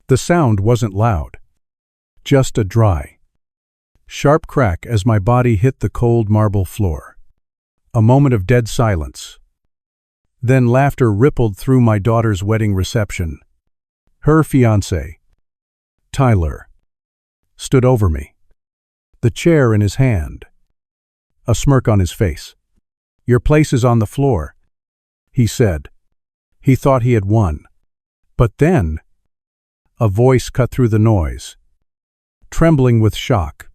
The sound wasn't loud, just a dry, sharp crack as my body hit the cold marble floor. A moment of dead silence. Then laughter rippled through my daughter's wedding reception. Her fiancé, Tyler, stood over me, the chair in his hand, a smirk on his face. "Your place is on the floor," he said. He thought he had won. But then, a voice cut through the noise, trembling with shock.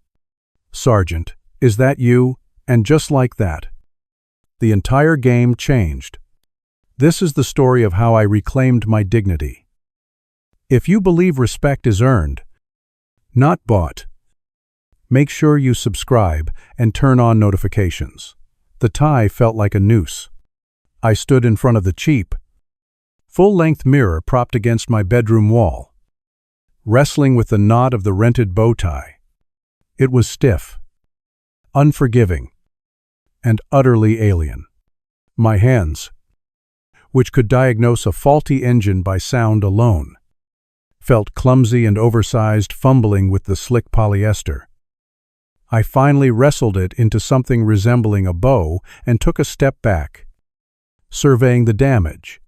"Sergeant, is that you?" And just like that, the entire game changed. This is the story of how I reclaimed my dignity. If you believe respect is earned, not bought, make sure you subscribe and turn on notifications. The tie felt like a noose. I stood in front of the cheap, full-length mirror propped against my bedroom wall, wrestling with the knot of the rented bow tie. It was stiff, unforgiving, and utterly alien. My hands, which could diagnose a faulty engine by sound alone, felt clumsy and oversized, fumbling with the slick polyester. I finally wrestled it into something resembling a bow and took a step back, surveying the damage.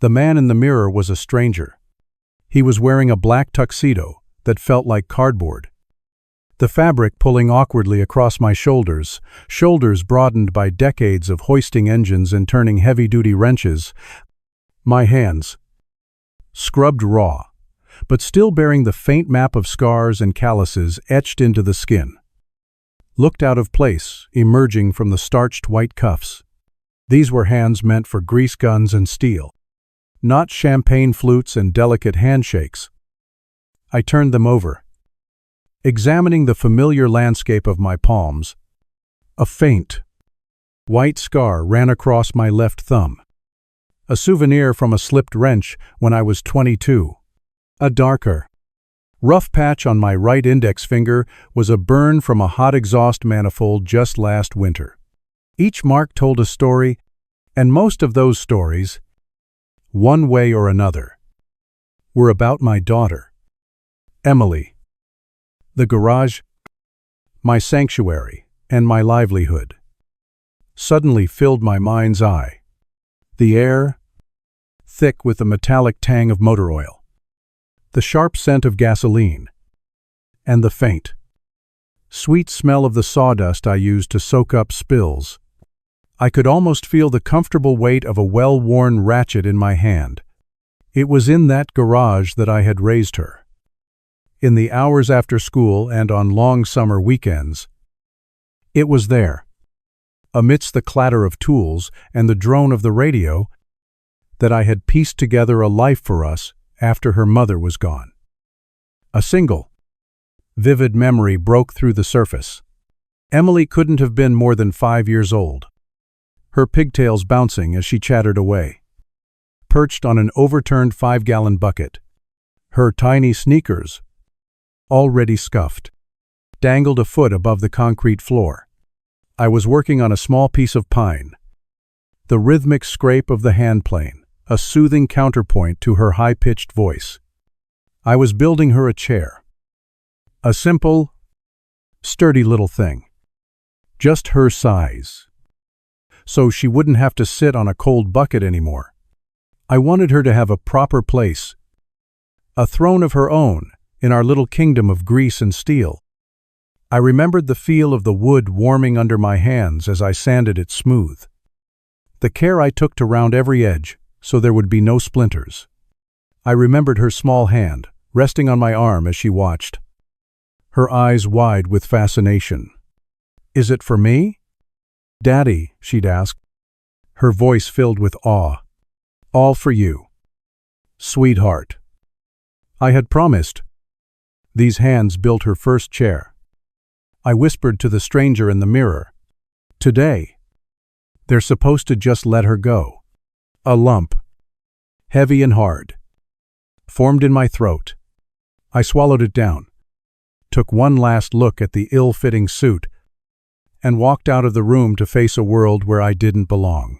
The man in the mirror was a stranger. He was wearing a black tuxedo that felt like cardboard, the fabric pulling awkwardly across my shoulders broadened by decades of hoisting engines and turning heavy-duty wrenches. My hands, scrubbed raw, but still bearing the faint map of scars and calluses etched into the skin, looked out of place, emerging from the starched white cuffs. These were hands meant for grease guns and steel, not champagne flutes and delicate handshakes. I turned them over, examining the familiar landscape of my palms. A faint, white scar ran across my left thumb, a souvenir from a slipped wrench when I was 22. A darker, rough patch on my right index finger was a burn from a hot exhaust manifold just last winter. Each mark told a story, and most of those stories, one way or another, were about my daughter, Emily. The garage, my sanctuary, and my livelihood, suddenly filled my mind's eye. The air, thick with the metallic tang of motor oil, the sharp scent of gasoline, and the faint, sweet smell of the sawdust I used to soak up spills. I could almost feel the comfortable weight of a well-worn ratchet in my hand. It was in that garage that I had raised her. In the hours after school and on long summer weekends, it was there, amidst the clatter of tools and the drone of the radio, that I had pieced together a life for us after her mother was gone. A single, vivid memory broke through the surface. Emily couldn't have been more than 5 years old, her pigtails bouncing as she chattered away. Perched on an overturned 5-gallon bucket, her tiny sneakers, already scuffed, dangled a foot above the concrete floor. I was working on a small piece of pine, the rhythmic scrape of the handplane, a soothing counterpoint to her high-pitched voice. I was building her a chair. A simple, sturdy little thing, just her size, so she wouldn't have to sit on a cold bucket anymore. I wanted her to have a proper place, a throne of her own in our little kingdom of grease and steel. I remembered the feel of the wood warming under my hands as I sanded it smooth, the care I took to round every edge so there would be no splinters. I remembered her small hand resting on my arm as she watched, her eyes wide with fascination. "Is it for me?" "Daddy," she'd ask, her voice filled with awe. "All for you, sweetheart." I had promised. These hands built her first chair. I whispered to the stranger in the mirror, "Today, they're supposed to just let her go." A lump, heavy and hard, formed in my throat. I swallowed it down, took one last look at the ill-fitting suit, and walked out of the room to face a world where I didn't belong.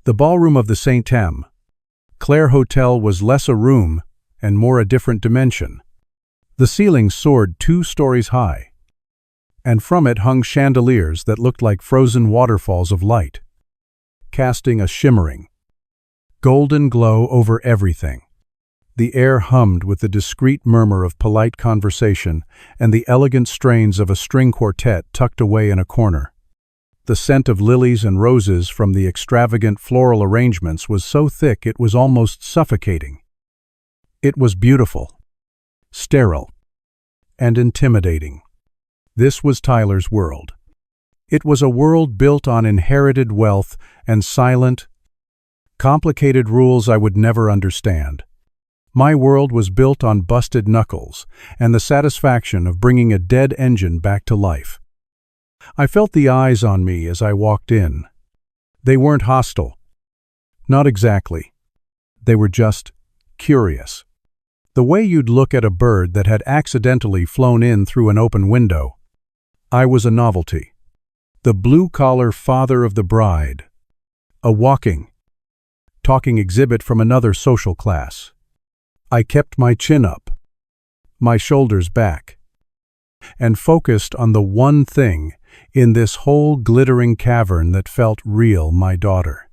The ballroom of the St. Clair Hotel was less a room and more a different dimension. The ceiling soared 2 stories high, and from it hung chandeliers that looked like frozen waterfalls of light, casting a shimmering, golden glow over everything. The air hummed with the discreet murmur of polite conversation and the elegant strains of a string quartet tucked away in a corner. The scent of lilies and roses from the extravagant floral arrangements was so thick it was almost suffocating. It was beautiful, sterile, and intimidating. This was Tyler's world. It was a world built on inherited wealth and silent, complicated rules I would never understand. My world was built on busted knuckles and the satisfaction of bringing a dead engine back to life. I felt the eyes on me as I walked in. They weren't hostile. Not exactly. They were just curious. The way you'd look at a bird that had accidentally flown in through an open window. I was a novelty. The blue-collar father of the bride. A walking, talking exhibit from another social class. I kept my chin up, my shoulders back, and focused on the one thing in this whole glittering cavern that felt real: my daughter.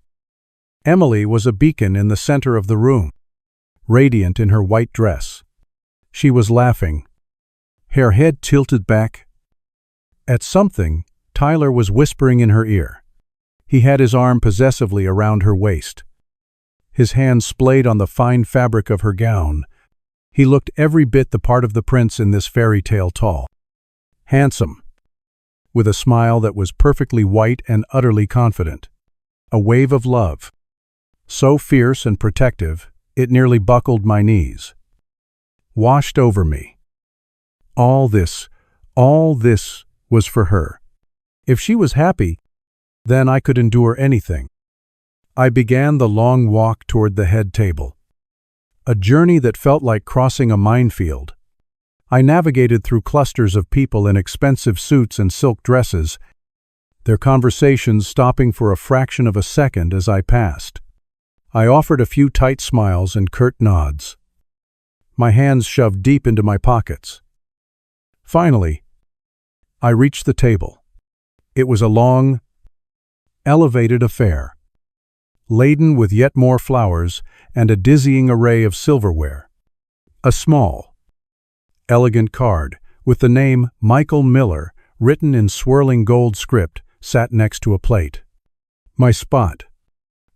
Emily was a beacon in the center of the room, radiant in her white dress. She was laughing, her head tilted back. At something, Tyler was whispering in her ear. He had his arm possessively around her waist. His hand splayed on the fine fabric of her gown. He looked every bit the part of the prince in this fairy tale: tall, handsome, with a smile that was perfectly white and utterly confident. A wave of love, so fierce and protective, it nearly buckled my knees, washed over me. All this was for her. If she was happy, then I could endure anything. I began the long walk toward the head table, a journey that felt like crossing a minefield. I navigated through clusters of people in expensive suits and silk dresses, their conversations stopping for a fraction of a second as I passed. I offered a few tight smiles and curt nods, my hands shoved deep into my pockets. Finally, I reached the table. It was a long, elevated affair, laden with yet more flowers and a dizzying array of silverware. A small, elegant card with the name Michael Miller written in swirling gold script sat next to a plate. My spot,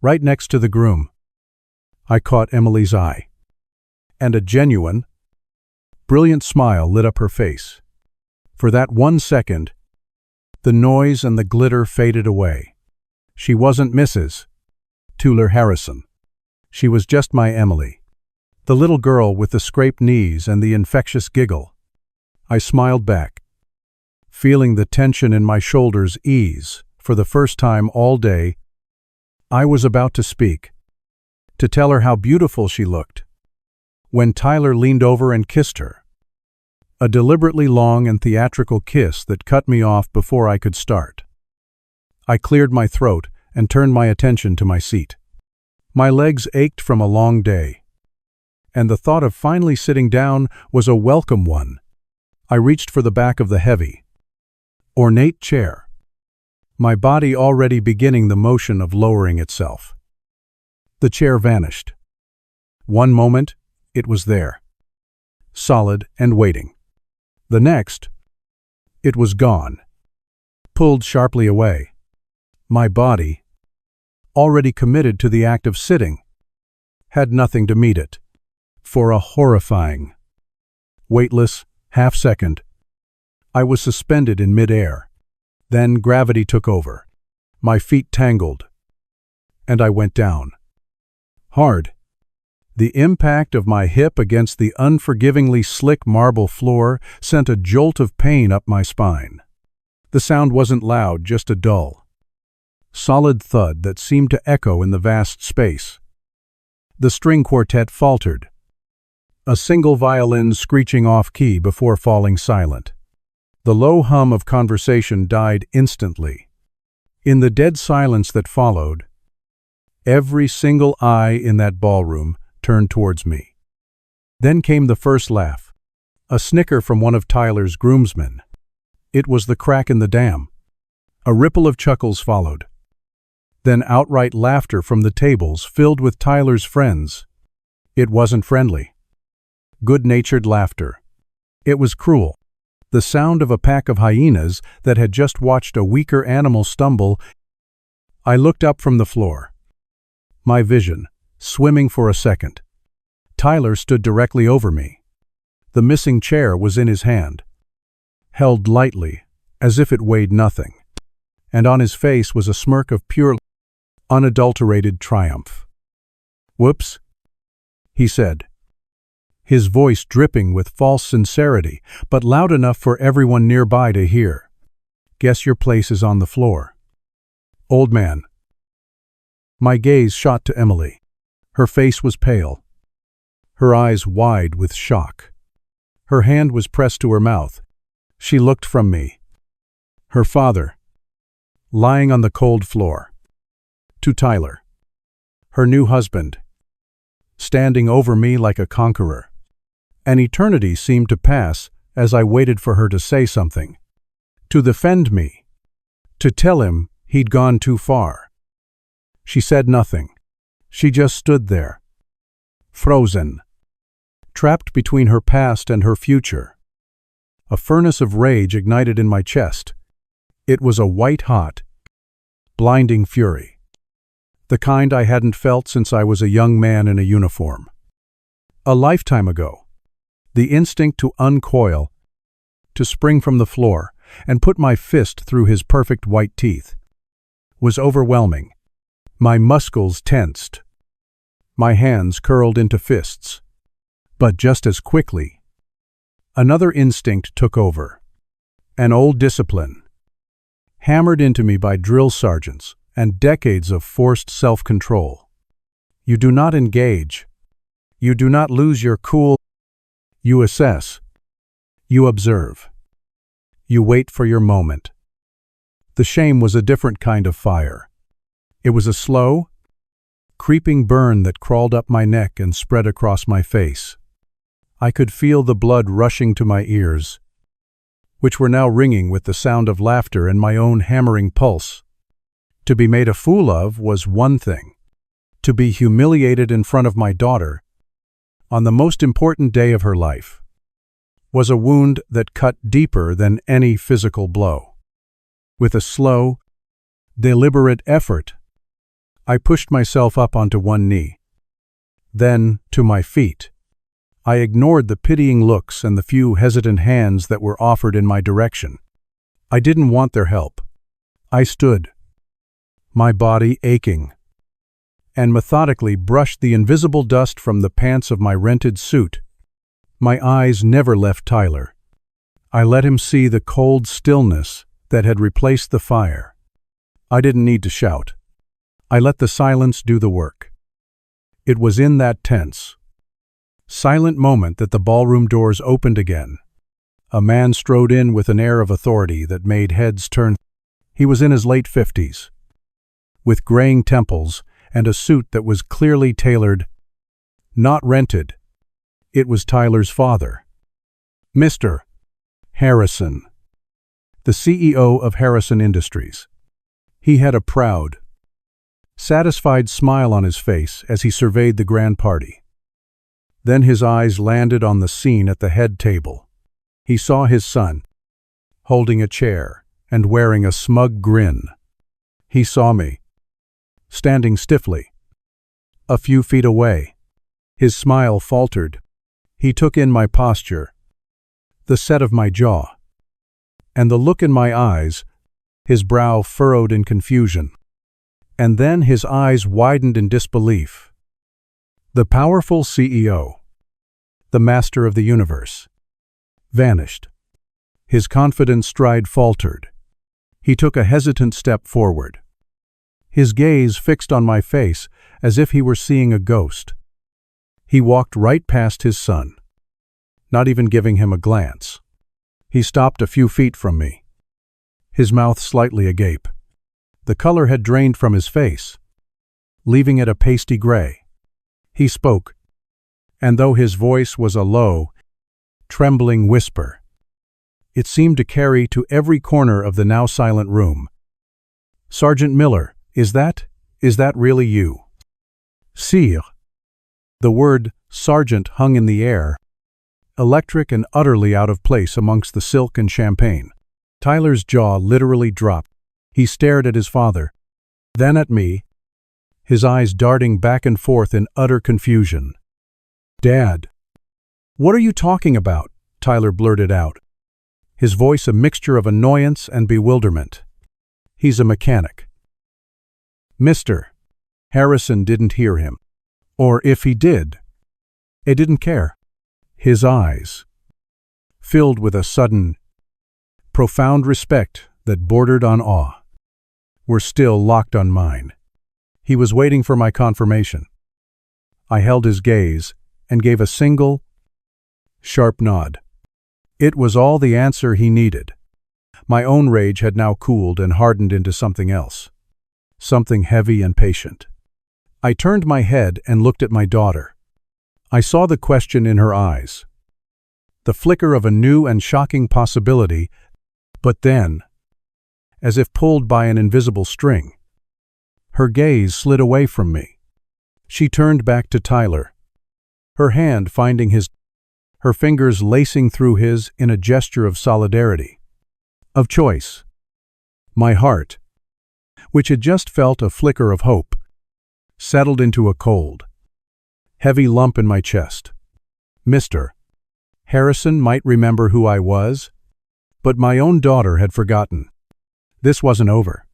right next to the groom. I caught Emily's eye, and a genuine, brilliant smile lit up her face. For that 1 second, the noise and the glitter faded away. She wasn't Mrs. Tuller Harrison. She was just my Emily, the little girl with the scraped knees and the infectious giggle. I smiled back, feeling the tension in my shoulders ease. For the first time all day, I was about to speak, to tell her how beautiful she looked, when Tyler leaned over and kissed her. A deliberately long and theatrical kiss that cut me off before I could start. I cleared my throat and turned my attention to my seat. My legs ached from a long day, and the thought of finally sitting down was a welcome one. I reached for the back of the heavy, ornate chair, my body already beginning the motion of lowering itself. The chair vanished. One moment, it was there, solid and waiting. The next, it was gone, pulled sharply away. My body, already committed to the act of sitting, had nothing to meet it. For a horrifying, weightless half-second, I was suspended in mid-air. Then gravity took over. My feet tangled, and I went down. Hard. The impact of my hip against the unforgivingly slick marble floor sent a jolt of pain up my spine. The sound wasn't loud, just a dull, solid thud that seemed to echo in the vast space. The string quartet faltered, a single violin screeching off-key before falling silent. The low hum of conversation died instantly. In the dead silence that followed, every single eye in that ballroom turned towards me. Then came the first laugh, a snicker from one of Tyler's groomsmen. It was the crack in the dam. A ripple of chuckles followed. Then outright laughter from the tables filled with Tyler's friends. It wasn't friendly. Good-natured laughter. It was cruel. The sound of a pack of hyenas that had just watched a weaker animal stumble. I looked up from the floor. My vision, swimming for a second. Tyler stood directly over me. The missing chair was in his hand, held lightly, as if it weighed nothing, and on his face was a smirk of pure, unadulterated triumph. "Whoops," he said, his voice dripping with false sincerity, but loud enough for everyone nearby to hear. "Guess your place is on the floor, old man." My gaze shot to Emily. Her face was pale, her eyes wide with shock. Her hand was pressed to her mouth. She looked from me. Her father, lying on the cold floor. To Tyler, her new husband, standing over me like a conqueror. An eternity seemed to pass as I waited for her to say something, to defend me, to tell him he'd gone too far. She said nothing. She just stood there, frozen, trapped between her past and her future. A furnace of rage ignited in my chest. It was a white-hot, blinding fury, the kind I hadn't felt since I was a young man in a uniform. A lifetime ago, the instinct to uncoil, to spring from the floor and put my fist through his perfect white teeth, was overwhelming. My muscles tensed. My hands curled into fists. But just as quickly, another instinct took over. An old discipline, hammered into me by drill sergeants and decades of forced self-control. You do not engage. You do not lose your cool. You assess. You observe. You wait for your moment. The shame was a different kind of fire. It was a slow, creeping burn that crawled up my neck and spread across my face. I could feel the blood rushing to my ears, which were now ringing with the sound of laughter and my own hammering pulse. To be made a fool of was one thing. To be humiliated in front of my daughter, on the most important day of her life, was a wound that cut deeper than any physical blow. With a slow, deliberate effort, I pushed myself up onto one knee. Then, to my feet. I ignored the pitying looks and the few hesitant hands that were offered in my direction. I didn't want their help. I stood, my body aching, and methodically brushed the invisible dust from the pants of my rented suit. My eyes never left Tyler. I let him see the cold stillness that had replaced the fire. I didn't need to shout. I let the silence do the work. It was in that tense, silent moment that the ballroom doors opened again. A man strode in with an air of authority that made heads turn. He was in his late 50s, with graying temples and a suit that was clearly tailored, not rented. It was Tyler's father, Mr. Harrison, the CEO of Harrison Industries. He had a proud, satisfied smile on his face as he surveyed the grand party. Then his eyes landed on the scene at the head table. He saw his son, holding a chair and wearing a smug grin. He saw me, standing stiffly, a few feet away. His smile faltered. He took in my posture, the set of my jaw, and the look in my eyes, his brow furrowed in confusion. And then his eyes widened in disbelief. The powerful CEO, the master of the universe, vanished. His confident stride faltered. He took a hesitant step forward, his gaze fixed on my face as if he were seeing a ghost. He walked right past his son, not even giving him a glance. He stopped a few feet from me, his mouth slightly agape. The color had drained from his face, leaving it a pasty gray. He spoke, and though his voice was a low, trembling whisper, it seemed to carry to every corner of the now silent room. "Sergeant Miller, is that really you?" "Sire." The word sergeant hung in the air, electric and utterly out of place amongst the silk and champagne. Tyler's jaw literally dropped. He stared at his father, then at me, his eyes darting back and forth in utter confusion. "Dad." "What are you talking about?" Tyler blurted out, his voice a mixture of annoyance and bewilderment. "He's a mechanic." "Mr." Harrison didn't hear him. Or if he did, he didn't care. His eyes, filled with a sudden, profound respect that bordered on awe, were still locked on mine. He was waiting for my confirmation. I held his gaze and gave a single, sharp nod. It was all the answer he needed. My own rage had now cooled and hardened into something else, something heavy and patient. I turned my head and looked at my daughter. I saw the question in her eyes, the flicker of a new and shocking possibility, but then, as if pulled by an invisible string, her gaze slid away from me. She turned back to Tyler, her hand finding his, her fingers lacing through his in a gesture of solidarity, of choice. My heart, which had just felt a flicker of hope, settled into a cold, heavy lump in my chest. Mr. Harrison might remember who I was, but my own daughter had forgotten. This wasn't over.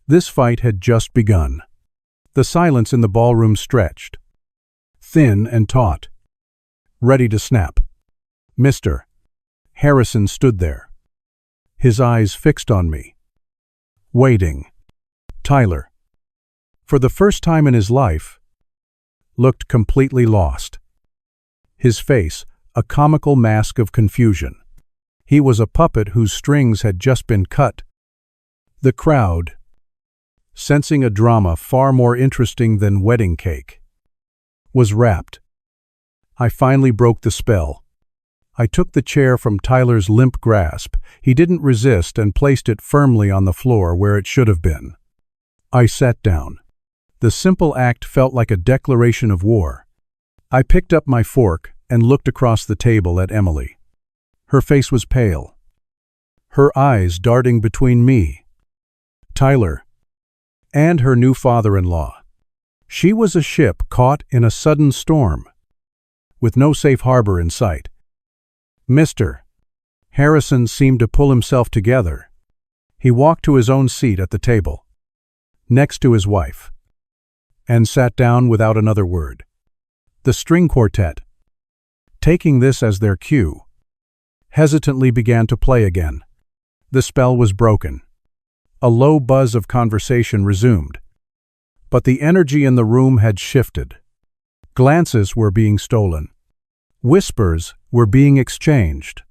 This fight had just begun. The silence in the ballroom stretched, thin and taut, ready to snap. Mr. Harrison stood there, his eyes fixed on me, waiting. Tyler, for the first time in his life, looked completely lost. His face, a comical mask of confusion. He was a puppet whose strings had just been cut. The crowd, sensing a drama far more interesting than wedding cake, was rapt. I finally broke the spell. I took the chair from Tyler's limp grasp. He didn't resist and placed it firmly on the floor where it should have been. I sat down. The simple act felt like a declaration of war. I picked up my fork and looked across the table at Emily. Her face was pale, her eyes darting between me, Tyler, and her new father-in-law. She was a ship caught in a sudden storm, with no safe harbor in sight. Mr. Harrison seemed to pull himself together. He walked to his own seat at the table, next to his wife, and sat down without another word. The string quartet, taking this as their cue, hesitantly began to play again. The spell was broken. A low buzz of conversation resumed, but the energy in the room had shifted. Glances were being stolen. Whispers were being exchanged.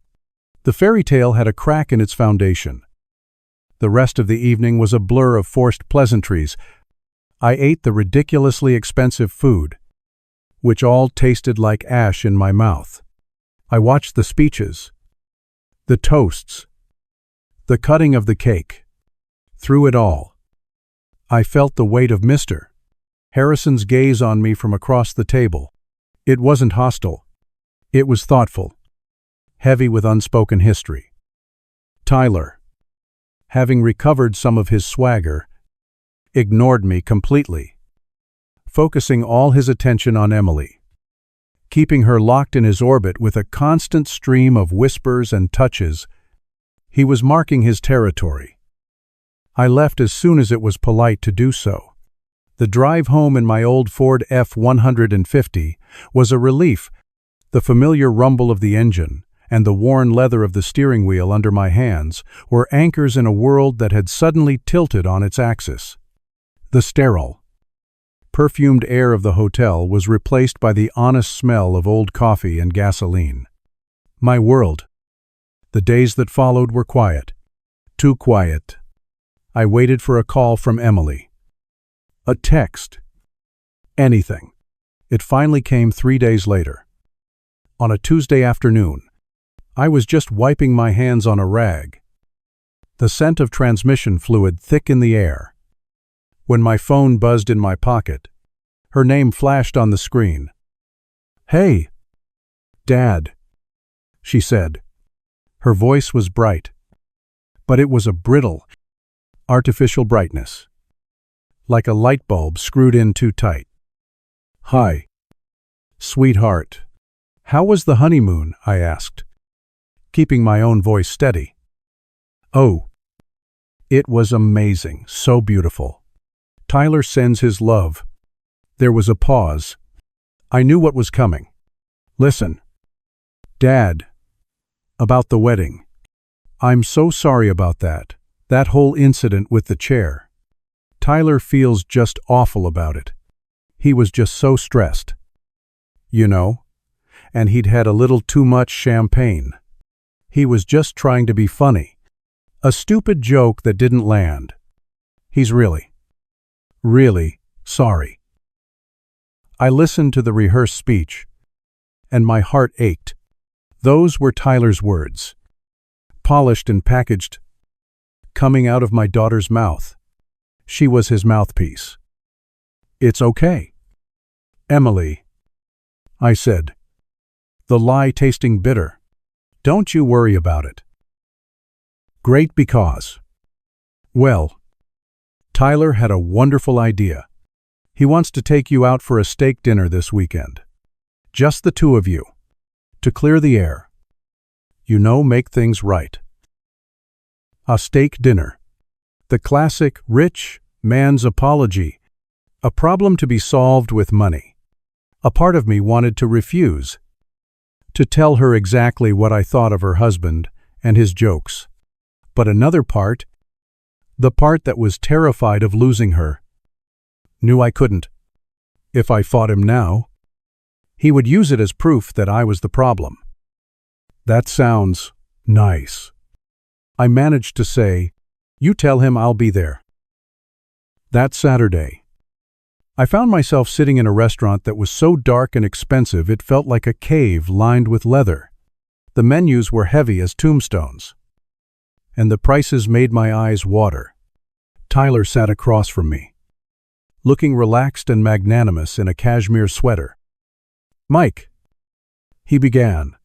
The fairy tale had a crack in its foundation. The rest of the evening was a blur of forced pleasantries. I ate the ridiculously expensive food, which all tasted like ash in my mouth. I watched the speeches, the toasts, the cutting of the cake. Through it all, I felt the weight of Mr. Harrison's gaze on me from across the table. It wasn't hostile. It was thoughtful, heavy with unspoken history. Tyler, having recovered some of his swagger, ignored me completely, focusing all his attention on Emily, keeping her locked in his orbit with a constant stream of whispers and touches. He was marking his territory. I left as soon as it was polite to do so. The drive home in my old Ford F-150 was a relief. The familiar rumble of the engine and the worn leather of the steering wheel under my hands were anchors in a world that had suddenly tilted on its axis. The sterile, perfumed air of the hotel was replaced by the honest smell of old coffee and gasoline. My world. The days that followed were quiet. Too quiet. I waited for a call from Emily. A text. Anything. It finally came 3 days later. on a Tuesday afternoon. I was just wiping my hands on a rag. The scent of transmission fluid thick in the air. When my phone buzzed in my pocket, her name flashed on the screen. "Hey, Dad," she said. Her voice was bright, but it was a brittle, artificial brightness, like a light bulb screwed in too tight. "Hi, sweetheart. How was the honeymoon?" I asked, keeping my own voice steady. "Oh, it was amazing, so beautiful. Tyler sends his love." There was a pause. I knew what was coming. "Listen, Dad, about the wedding. I'm so sorry about that whole incident with the chair. Tyler feels just awful about it. He was just so stressed. You know, and he'd had a little too much champagne. He was just trying to be funny. A stupid joke that didn't land. He's really sorry." I listened to the rehearsed speech, and my heart ached. Those were Tyler's words, polished and packaged, coming out of my daughter's mouth. She was his mouthpiece. "It's okay, Emily," I said, the lie tasting bitter. "Don't you worry about it." Great because, well, Tyler had a wonderful idea. He wants to take you out for a steak dinner this weekend. Just the two of you. To clear the air. You know, make things right. A steak dinner. The classic rich man's apology. A problem to be solved with money. A part of me wanted to refuse. To tell her exactly what I thought of her husband and his jokes. But another part, the part that was terrified of losing her, knew I couldn't. If I fought him now, he would use it as proof that I was the problem. "That sounds nice." I managed to say, "You tell him I'll be there." That Saturday, I found myself sitting in a restaurant that was so dark and expensive it felt like a cave lined with leather. The menus were heavy as tombstones, and the prices made my eyes water. Tyler sat across from me, looking relaxed and magnanimous in a cashmere sweater. "Mike," he began,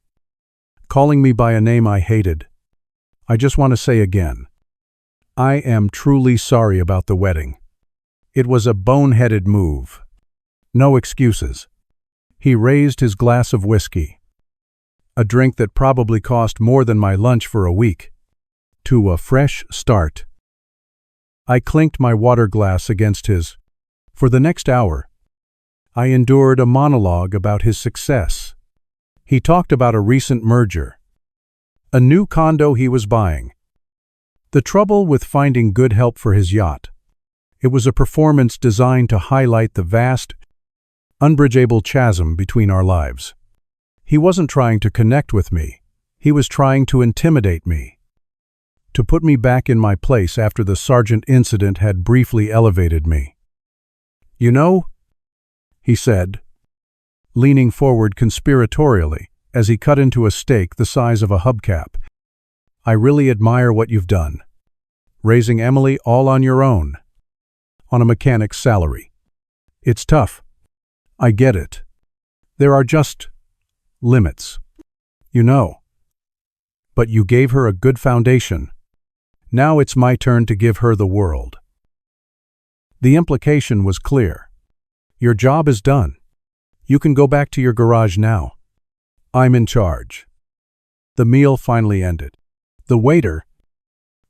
calling me by a name I hated. "I just want to say again, I am truly sorry about the wedding. It was a boneheaded move. No excuses." He raised his glass of whiskey, a drink that probably cost more than my lunch for a week, to a fresh start. I clinked my water glass against his. For the next hour, I endured a monologue about his success. He talked about a recent merger, a new condo he was buying, the trouble with finding good help for his yacht. It was a performance designed to highlight the vast, unbridgeable chasm between our lives. He wasn't trying to connect with me. He was trying to intimidate me, to put me back in my place after the Sargent incident had briefly elevated me. "You know," he said, leaning forward conspiratorially as he cut into a steak the size of a hubcap, "I really admire what you've done. Raising Emily all on your own, on a mechanic's salary. It's tough. I get it. There are just limits, you know. But you gave her a good foundation. Now it's my turn to give her the world." The implication was clear. Your job is done. You can go back to your garage now. I'm in charge. The meal finally ended. The waiter,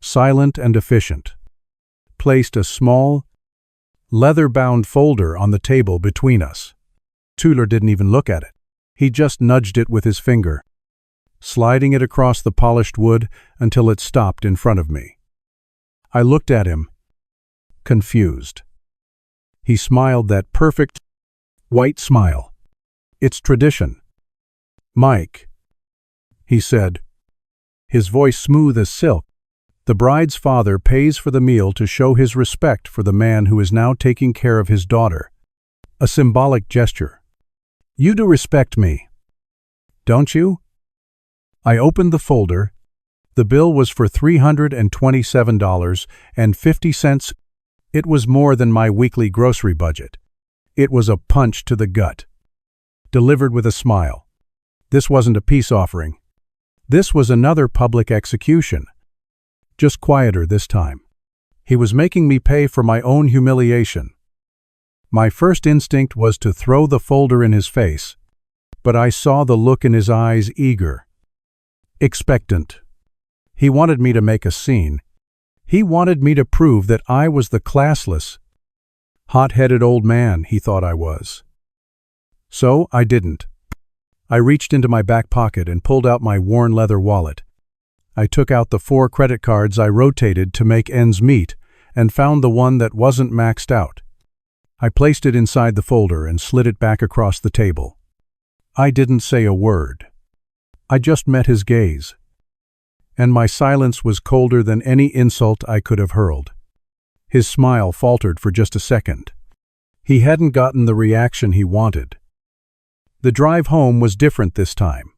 silent and efficient, placed a small, leather-bound folder on the table between us. Tyler didn't even look at it. He just nudged it with his finger, sliding it across the polished wood until it stopped in front of me. I looked at him, confused. He smiled that perfect, white smile. "It's tradition." "Mike," he said, his voice smooth as silk, "the bride's father pays for the meal to show his respect for the man who is now taking care of his daughter. A symbolic gesture. You do respect me." don't you? I opened the folder. The bill was for $327.50. It was more than my weekly grocery budget. It was a punch to the gut. Delivered with a smile. This wasn't a peace offering. This was another public execution. Just quieter this time. He was making me pay for my own humiliation. My first instinct was to throw the folder in his face, but I saw the look in his eyes, eager, expectant. He wanted me to make a scene. He wanted me to prove that I was the classless, hot-headed old man he thought I was. So I didn't. I reached into my back pocket and pulled out my worn leather wallet. I took out the 4 credit cards I rotated to make ends meet and found the one that wasn't maxed out. I placed it inside the folder and slid it back across the table. I didn't say a word. I just met his gaze. And my silence was colder than any insult I could have hurled. His smile faltered for just a second. He hadn't gotten the reaction he wanted. The drive home was different this time.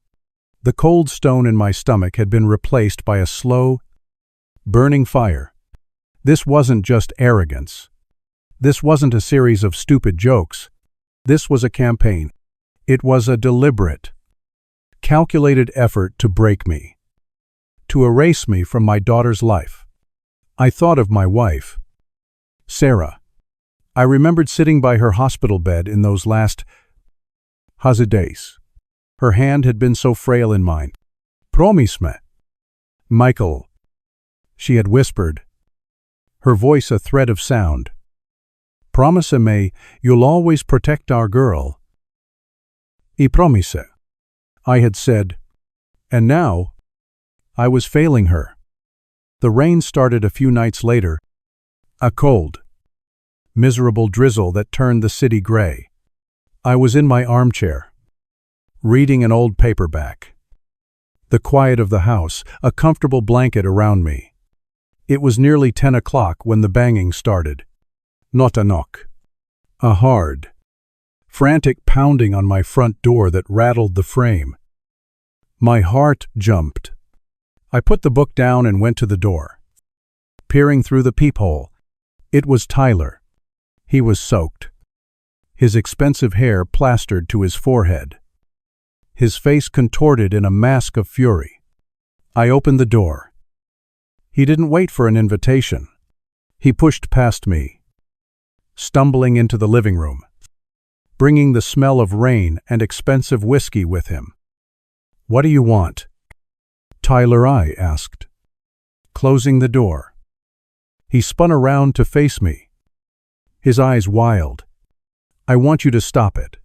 The cold stone in my stomach had been replaced by a slow, burning fire. This wasn't just arrogance. This wasn't a series of stupid jokes. This was a campaign. It was a deliberate, calculated effort to break me, to erase me from my daughter's life. I thought of my wife, Sarah. I remembered sitting by her hospital bed in those last days. Her hand had been so frail in mine. Promise me, Michael, she had whispered, her voice a thread of sound. Promise me you'll always protect our girl. I promise, I had said, and now I was failing her. The rain started a few nights later, a cold, miserable drizzle that turned the city gray. I was in my armchair, reading an old paperback. The quiet of the house, a comfortable blanket around me. It was nearly 10 o'clock when the banging started. Not a knock. A hard, frantic pounding on my front door that rattled the frame. My heart jumped. I put the book down and went to the door. Peering through the peephole, it was Tyler. He was soaked. His expensive hair plastered to his forehead. His face contorted in a mask of fury. I opened the door. He didn't wait for an invitation. He pushed past me, stumbling into the living room, bringing the smell of rain and expensive whiskey with him. What do you want? Tyler, I asked, closing the door. He spun around to face me, his eyes wild. I want you to stop it.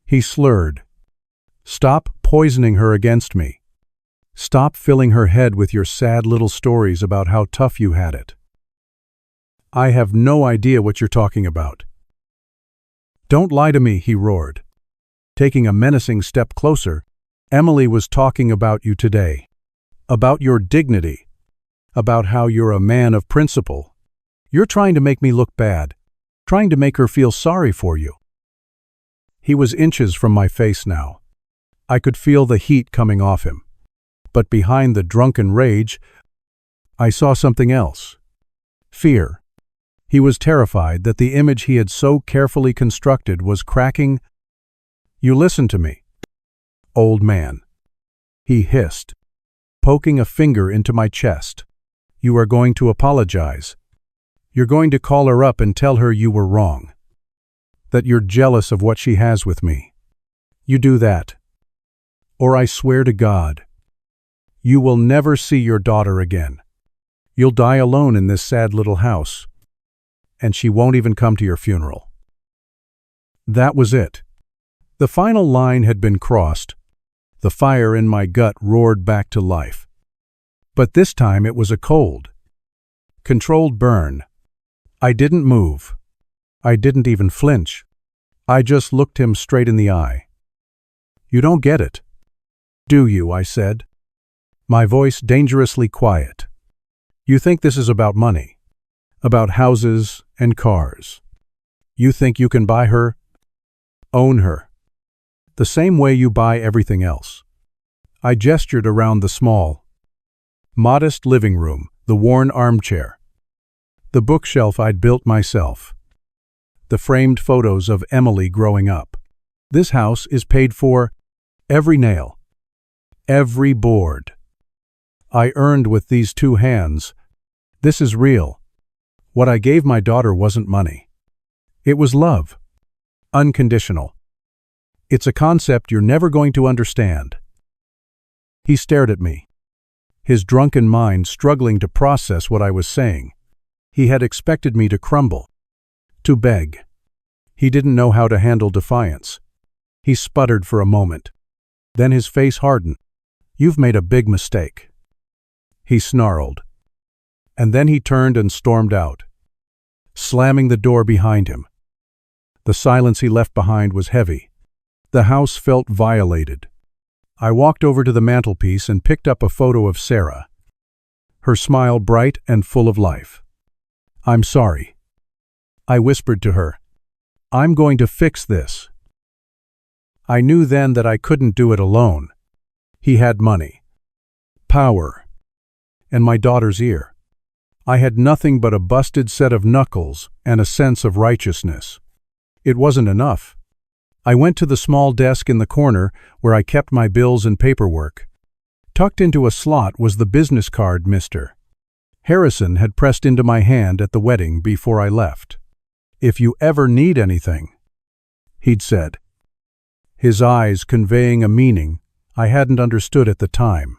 He slurred. Stop poisoning her against me. Stop filling her head with your sad little stories about how tough you had it. I have no idea what you're talking about. Don't lie to me, he roared. Taking a menacing step closer, Emily was talking about you today. About your dignity. About how you're a man of principle. You're trying to make me look bad. Trying to make her feel sorry for you. He was inches from my face now. I could feel the heat coming off him. But behind the drunken rage, I saw something else. Fear. He was terrified that the image he had so carefully constructed was cracking. You listen to me, old man, he hissed, poking a finger into my chest. You are going to apologize. You're going to call her up and tell her you were wrong. That you're jealous of what she has with me. You do that. Or I swear to God, you will never see your daughter again. You'll die alone in this sad little house. And she won't even come to your funeral. That was it. The final line had been crossed. The fire in my gut roared back to life. But this time it was a cold, controlled burn. I didn't move. I didn't even flinch. I just looked him straight in the eye. You don't get it, do you? I said, my voice dangerously quiet. You think this is about money, about houses and cars. You think you can buy her, own her. the same way you buy everything else. I gestured around the small, modest living room, the worn armchair, the bookshelf I'd built myself, the framed photos of Emily growing up. This house is paid for, every nail, every board. I earned with these two hands. This is real. What I gave my daughter wasn't money. It was love. Unconditional. It's a concept you're never going to understand. He stared at me, his drunken mind struggling to process what I was saying. He had expected me to crumble, to beg. He didn't know how to handle defiance. He sputtered for a moment. Then his face hardened. "You've made a big mistake," he snarled. And then he turned and stormed out, slamming the door behind him. The silence he left behind was heavy. The house felt violated. I walked over to the mantelpiece and picked up a photo of Sarah, her smile bright and full of life. "I'm sorry," I whispered to her. "I'm going to fix this." I knew then that I couldn't do it alone. He had money, power, and my daughter's ear. I had nothing but a busted set of knuckles and a sense of righteousness. It wasn't enough. I went to the small desk in the corner where I kept my bills and paperwork. Tucked into a slot was the business card Mr. Harrison had pressed into my hand at the wedding before I left. "If you ever need anything," he'd said, his eyes conveying a meaning I hadn't understood at the time.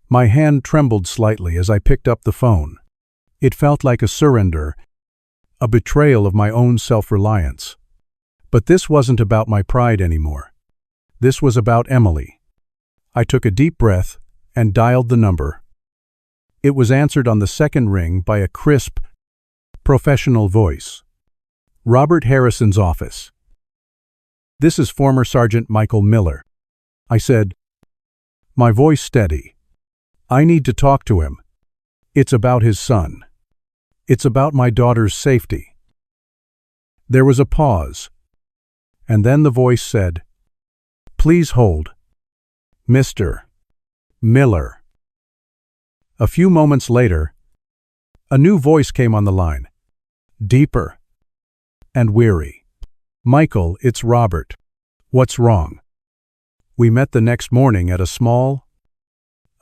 My hand trembled slightly as I picked up the phone. It felt like a surrender, a betrayal of my own self-reliance. But this wasn't about my pride anymore. This was about Emily. I took a deep breath and dialed the number. It was answered on the second ring by a crisp, professional voice. "Robert Harrison's office." "This is former Sergeant Michael Miller," I said, my voice steady. "I need to talk to him. It's about his son. It's about my daughter's safety." There was a pause, and then the voice said, "Please hold. Mr. Miller." A few moments later, a new voice came on the line, deeper and weary. "Michael, it's Robert. What's wrong?" We met the next morning at a small,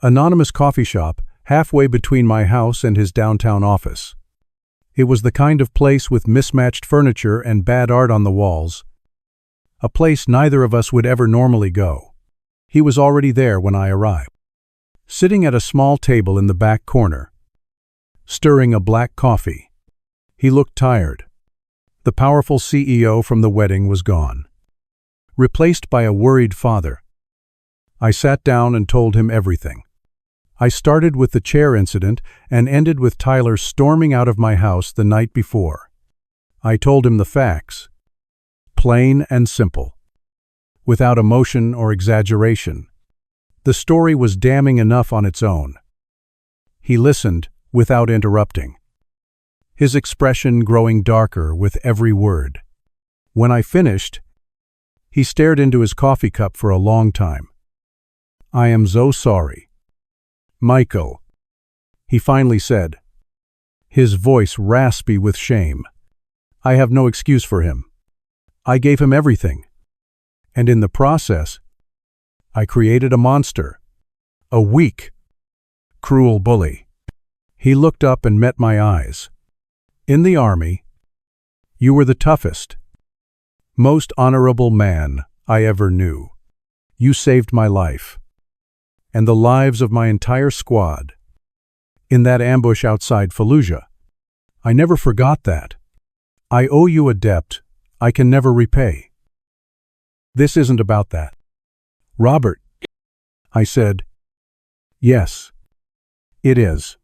anonymous coffee shop halfway between my house and his downtown office. It was the kind of place with mismatched furniture and bad art on the walls, a place neither of us would ever normally go. He was already there when I arrived, sitting at a small table in the back corner, stirring a black coffee. He looked tired. The powerful CEO from the wedding was gone, replaced by a worried father. I sat down and told him everything. I started with the chair incident and ended with Tyler storming out of my house the night before. I told him the facts, plain and simple, without emotion or exaggeration. The story was damning enough on its own. He listened without interrupting, his expression growing darker with every word. When I finished, he stared into his coffee cup for a long time. "I am so sorry, Michael," he finally said, his voice raspy with shame. "I have no excuse for him. I gave him everything. And in the process, I created a monster, a weak, cruel bully." He looked up and met my eyes. "In the Army, you were the toughest, most honorable man I ever knew. You saved my life, and the lives of my entire squad. In that ambush outside Fallujah, I never forgot that. I owe you a debt I can never repay. This isn't about that." "Robert," I said. "Yes, it is,"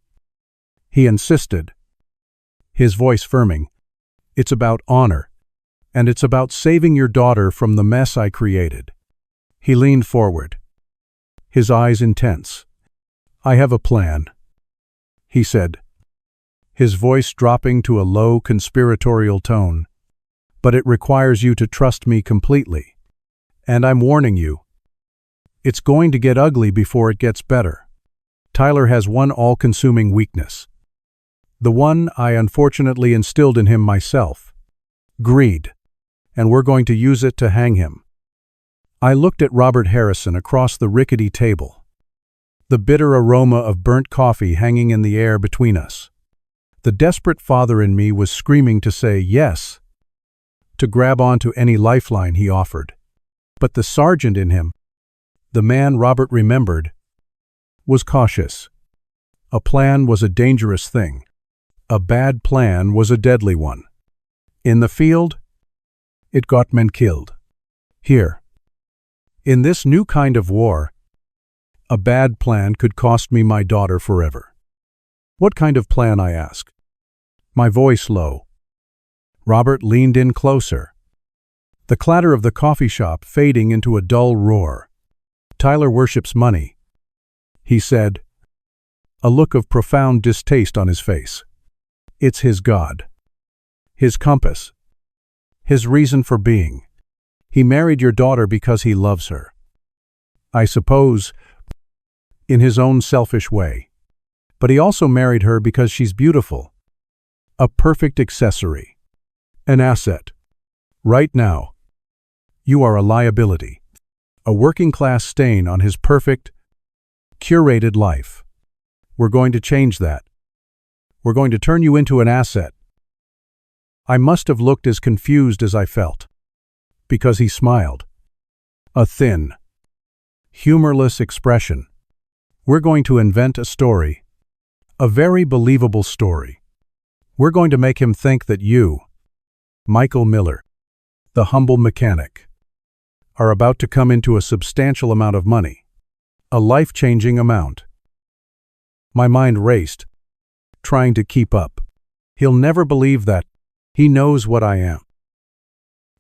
he insisted, his voice firming. "It's about honor, and it's about saving your daughter from the mess I created." He leaned forward, his eyes intense. "I have a plan," he said, his voice dropping to a low conspiratorial tone. "But it requires you to trust me completely. And I'm warning you, it's going to get ugly before it gets better. Tyler has one all-consuming weakness. The one I unfortunately instilled in him myself. Greed. And we're going to use it to hang him. I looked at Robert Harrison across the rickety table. The bitter aroma of burnt coffee hanging in the air between us. The desperate father in me was screaming to say yes, to grab onto any lifeline he offered. But the sergeant in him, the man Robert remembered, was cautious. A plan was a dangerous thing. A bad plan was a deadly one. In the field, it got men killed. Here, in this new kind of war, a bad plan could cost me my daughter forever. What kind of plan, I asked, my voice low. Robert leaned in closer, the clatter of the coffee shop fading into a dull roar. Tyler worships money, he said, a look of profound distaste on his face. It's his god, his compass, his reason for being. He married your daughter because he loves her. I suppose, in his own selfish way. But he also married her because she's beautiful. A perfect accessory. An asset. Right now, you are a liability. A working-class stain on his perfect, curated life. We're going to change that. We're going to turn you into an asset. I must have looked as confused as I felt, because he smiled. A thin, humorless expression. We're going to invent a story, a very believable story. We're going to make him think that you, Michael Miller, the humble mechanic, are about to come into a substantial amount of money, a life-changing amount. My mind raced, trying to keep up. He'll never believe that. He knows what I am.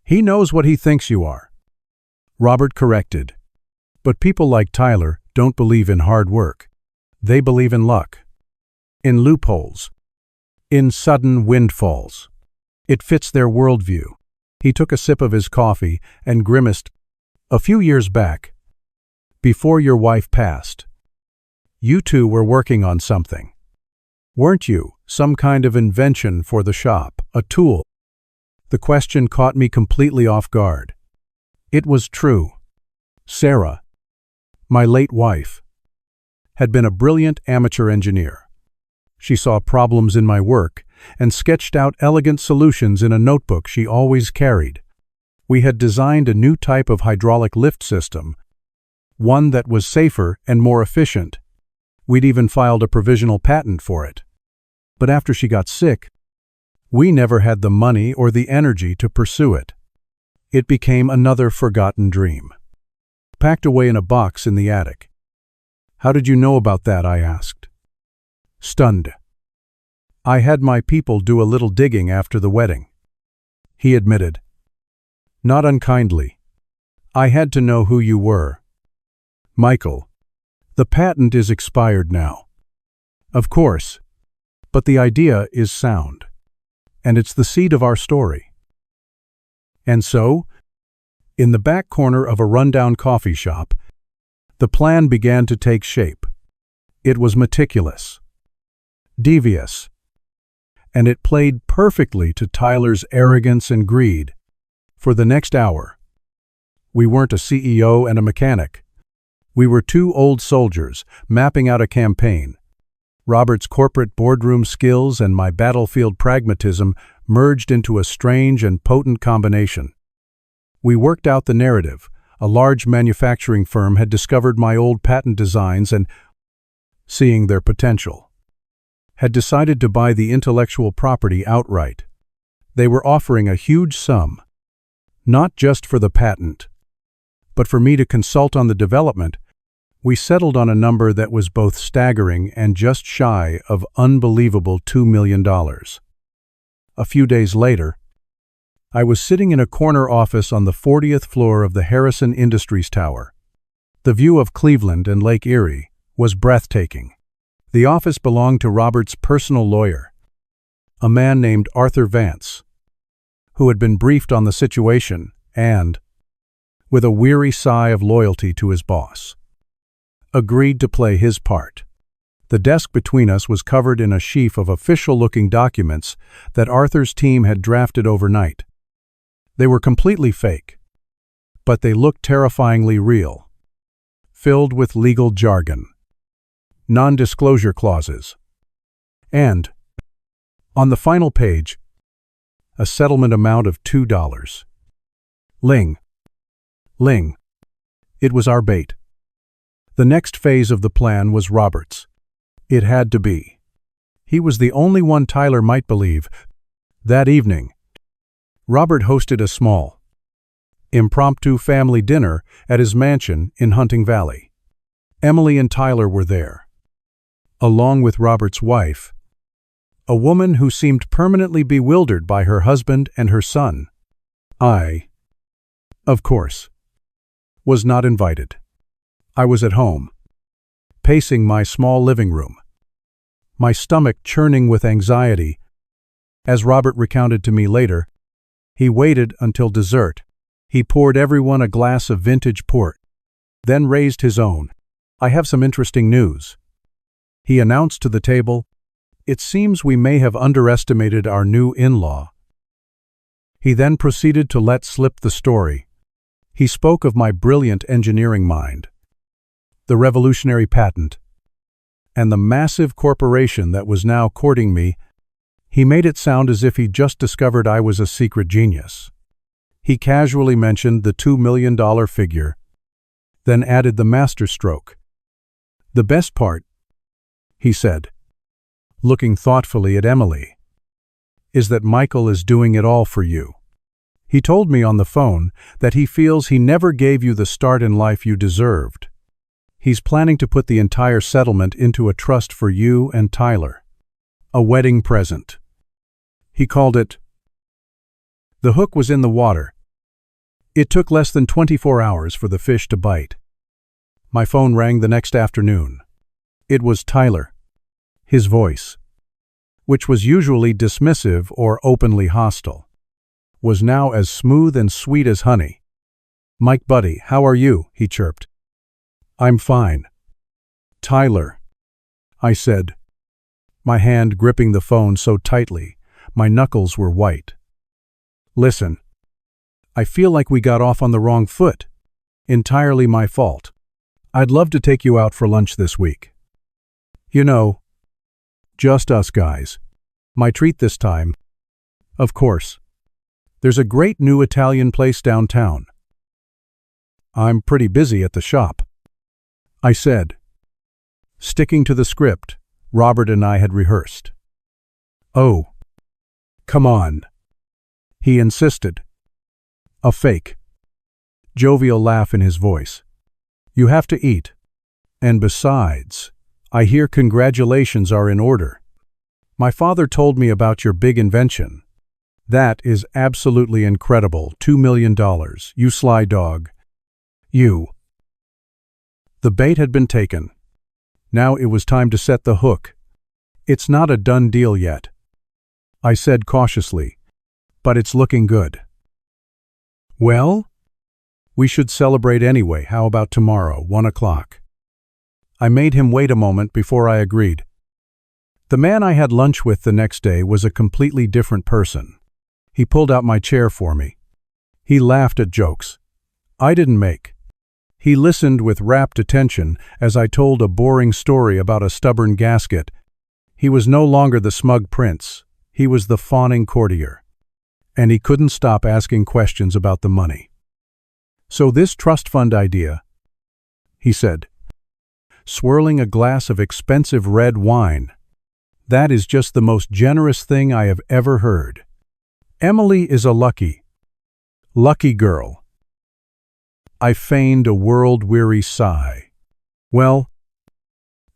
He knows what he thinks you are. Robert corrected. But people like Tyler don't believe in hard work. They believe in luck. In loopholes. In sudden windfalls. It fits their worldview. He took a sip of his coffee and grimaced. A few years back, before your wife passed, you two were working on something. Weren't you? Some kind of invention for the shop, a tool. The question caught me completely off guard. It was true. Sarah, my late wife, had been a brilliant amateur engineer. She saw problems in my work and sketched out elegant solutions in a notebook she always carried. We had designed a new type of hydraulic lift system, one that was safer and more efficient. We'd even filed a provisional patent for it. But after she got sick, we never had the money or the energy to pursue it. It became another forgotten dream, packed away in a box in the attic. How did you know about that? I asked. Stunned. I had my people do a little digging after the wedding. He admitted. Not unkindly. I had to know who you were. Michael, the patent is expired now. Of course, but the idea is sound, and it's the seed of our story. And so, in the back corner of a rundown coffee shop, the plan began to take shape. It was meticulous, devious, and it played perfectly to Tyler's arrogance and greed. For the next hour, we weren't a CEO and a mechanic. We were two old soldiers mapping out a campaign. Robert's corporate boardroom skills and my battlefield pragmatism merged into a strange and potent combination. We worked out the narrative. A large manufacturing firm had discovered my old patent designs and, seeing their potential, had decided to buy the intellectual property outright. They were offering a huge sum, not just for the patent, but for me to consult on the development. We settled on a number that was both staggering and just shy of unbelievable $2 million. A few days later, I was sitting in a corner office on the 40th floor of the Harrison Industries Tower. The view of Cleveland and Lake Erie was breathtaking. The office belonged to Robert's personal lawyer, a man named Arthur Vance, who had been briefed on the situation and, with a weary sigh of loyalty to his boss. Agreed to play his part. The desk between us was covered in a sheaf of official-looking documents that Arthur's team had drafted overnight. They were completely fake, but they looked terrifyingly real, filled with legal jargon, non-disclosure clauses, and, on the final page, a settlement amount of $2. Ling. It was our bait. The next phase of the plan was Robert's. It had to be. He was the only one Tyler might believe. That evening, Robert hosted a small, impromptu family dinner at his mansion in Hunting Valley. Emily and Tyler were there, along with Robert's wife, a woman who seemed permanently bewildered by her husband and her son. I, of course, was not invited. I was at home, pacing my small living room, my stomach churning with anxiety. As Robert recounted to me later, he waited until dessert. He poured everyone a glass of vintage port, then raised his own. "I have some interesting news," he announced to the table. "It seems we may have underestimated our new in-law." He then proceeded to let slip the story. He spoke of my brilliant engineering mind, the revolutionary patent, and the massive corporation that was now courting me. He made it sound as if he'd just discovered I was a secret genius. He casually mentioned the $2 million figure, then added the masterstroke. "The best part," he said, looking thoughtfully at Emily, "is that Michael is doing it all for you. He told me on the phone that he feels he never gave you the start in life you deserved. He's planning to put the entire settlement into a trust for you and Tyler. A wedding present. He called it." The hook was in the water. It took less than 24 hours for the fish to bite. My phone rang the next afternoon. It was Tyler. His voice, which was usually dismissive or openly hostile, was now as smooth and sweet as honey. "Mike, buddy, how are you?" he chirped. "I'm fine." "Tyler," I said, my hand gripping the phone so tightly my knuckles were white. "Listen, I feel like we got off on the wrong foot. Entirely my fault. I'd love to take you out for lunch this week. You know, just us guys. My treat this time. Of course. There's a great new Italian place downtown." "I'm pretty busy at the shop," I said, sticking to the script Robert and I had rehearsed. "Oh, come on," he insisted, a fake, jovial laugh in his voice. "You have to eat. And besides, I hear congratulations are in order. My father told me about your big invention. That is absolutely incredible. $2 million, you sly dog. You." The bait had been taken. Now it was time to set the hook. "It's not a done deal yet," I said cautiously, "but it's looking good." "Well, we should celebrate anyway. How about tomorrow, 1 o'clock? I made him wait a moment before I agreed. The man I had lunch with the next day was a completely different person. He pulled out my chair for me. He laughed at jokes I didn't make. He listened with rapt attention as I told a boring story about a stubborn gasket. He was no longer the smug prince. He was the fawning courtier. And he couldn't stop asking questions about the money. "So this trust fund idea," he said, swirling a glass of expensive red wine, "that is just the most generous thing I have ever heard. Emily is a lucky girl." I feigned a world-weary sigh. "Well,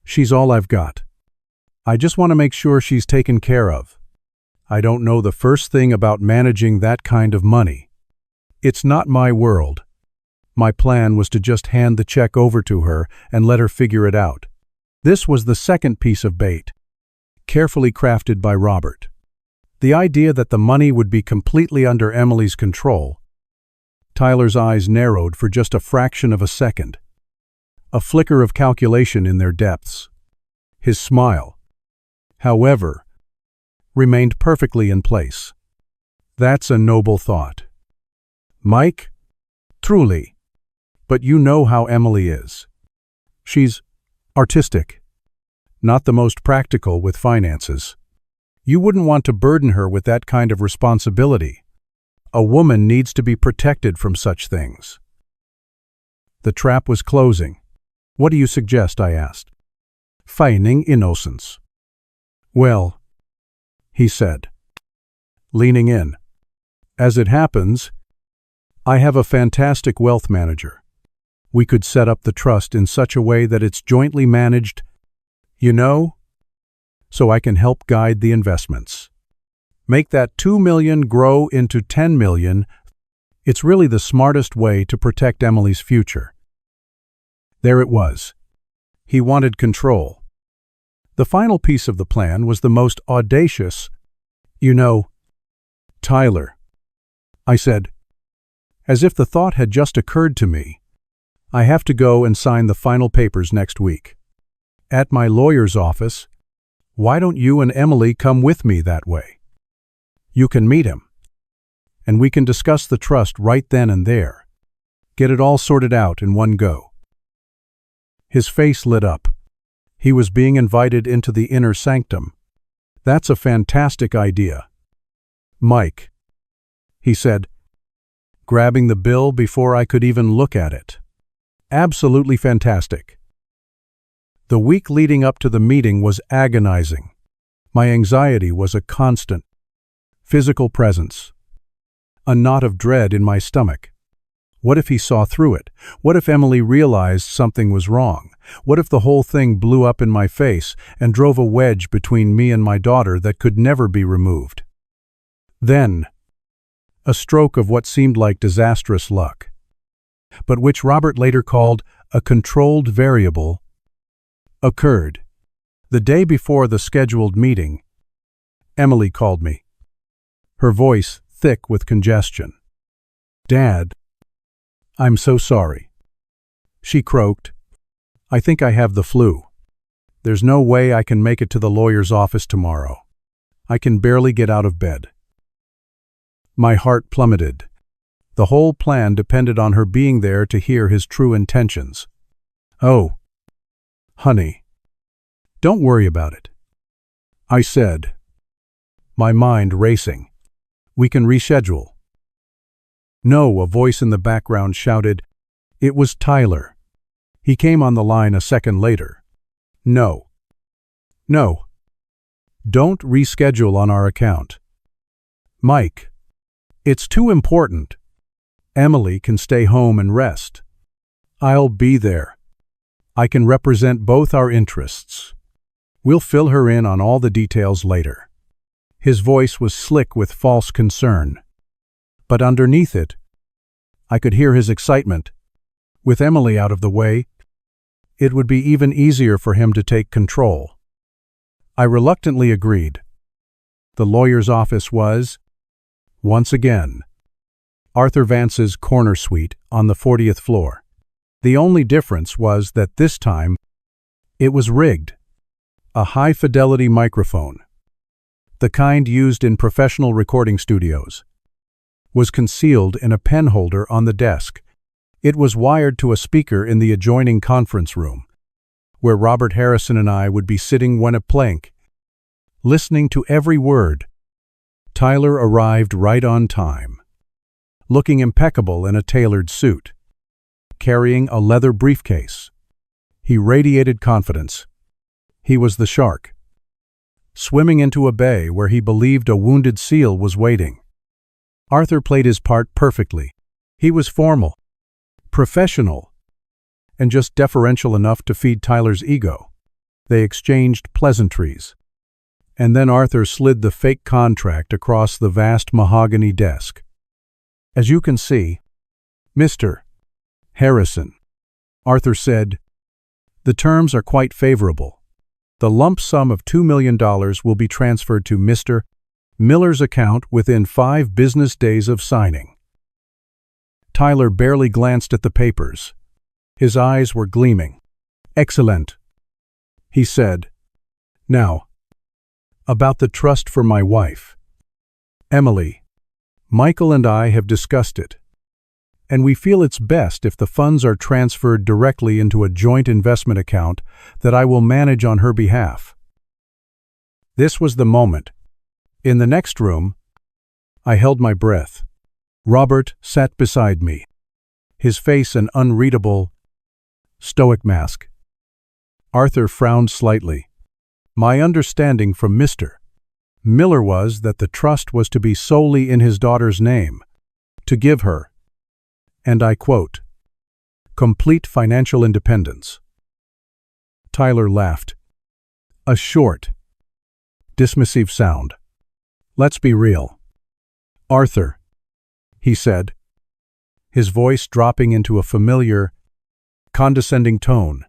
she's all I've got. I just want to make sure she's taken care of. I don't know the first thing about managing that kind of money. It's not my world." My plan was to just hand the check over to her and let her figure it out. This was the second piece of bait, carefully crafted by Robert. The idea that the money would be completely under Emily's control. Tyler's eyes narrowed for just a fraction of a second. A flicker of calculation in their depths. His smile, however, remained perfectly in place. That's a noble thought. Mike? Truly. But you know how Emily is. She's artistic, not the most practical with finances. You wouldn't want to burden her with that kind of responsibility. A woman needs to be protected from such things. The trap was closing. What do you suggest? I asked. Feigning innocence. Well, he said, leaning in. As it happens, I have a fantastic wealth manager. We could set up the trust in such a way that it's jointly managed, so I can help guide the investments. Make that 2 million grow into 10 million. It's really the smartest way to protect Emily's future. There it was. He wanted control. The final piece of the plan was the most audacious. Tyler, I said, as if the thought had just occurred to me. I have to go and sign the final papers next week. At my lawyer's office. Why don't you and Emily come with me that way? You can meet him, and we can discuss the trust right then and there. Get it all sorted out in one go. His face lit up. He was being invited into the inner sanctum. That's a fantastic idea. Mike, he said, grabbing the bill before I could even look at it. Absolutely fantastic. The week leading up to the meeting was agonizing. My anxiety was a constant, physical presence. A knot of dread in my stomach. What if he saw through it? What if Emily realized something was wrong? What if the whole thing blew up in my face and drove a wedge between me and my daughter that could never be removed? Then, a stroke of what seemed like disastrous luck, but which Robert later called a controlled variable, occurred. The day before the scheduled meeting, Emily called me, her voice thick with congestion. Dad, I'm so sorry. She croaked. I think I have the flu. There's no way I can make it to the lawyer's office tomorrow. I can barely get out of bed. My heart plummeted. The whole plan depended on her being there to hear his true intentions. Oh, honey, don't worry about it, I said, my mind racing. We can reschedule. No, a voice in the background shouted. It was Tyler. He came on the line a second later. No. Don't reschedule on our account. Mike, it's too important. Emily can stay home and rest. I'll be there. I can represent both our interests. We'll fill her in on all the details later. His voice was slick with false concern. But underneath it, I could hear his excitement. With Emily out of the way, it would be even easier for him to take control. I reluctantly agreed. The lawyer's office was, once again, Arthur Vance's corner suite on the 40th floor. The only difference was that this time, it was rigged. A high-fidelity microphone, the kind used in professional recording studios, was concealed in a pen holder on the desk. It was wired to a speaker in the adjoining conference room, where Robert Harrison and I would be sitting when at plank, listening to every word. Tyler arrived right on time, looking impeccable in a tailored suit, carrying a leather briefcase. He radiated confidence. He was the shark, swimming into a bay where he believed a wounded seal was waiting. Arthur played his part perfectly. He was formal, professional, and just deferential enough to feed Tyler's ego. They exchanged pleasantries, and then Arthur slid the fake contract across the vast mahogany desk. As you can see, Mr. Harrison, Arthur said, the terms are quite favorable. The lump sum of $2 million will be transferred to Mr. Miller's account within 5 business days of signing. Tyler barely glanced at the papers. His eyes were gleaming. "Excellent," he said. "Now, about the trust for my wife. Emily, Michael and I have discussed it, and we feel it's best if the funds are transferred directly into a joint investment account that I will manage on her behalf." This was the moment. In the next room, I held my breath. Robert sat beside me, his face an unreadable, stoic mask. Arthur frowned slightly. My understanding from Mr. Miller was that the trust was to be solely in his daughter's name, to give her, and I quote, "complete financial independence." Tyler laughed. A short, dismissive sound. "Let's be real. Arthur," he said, his voice dropping into a familiar, condescending tone.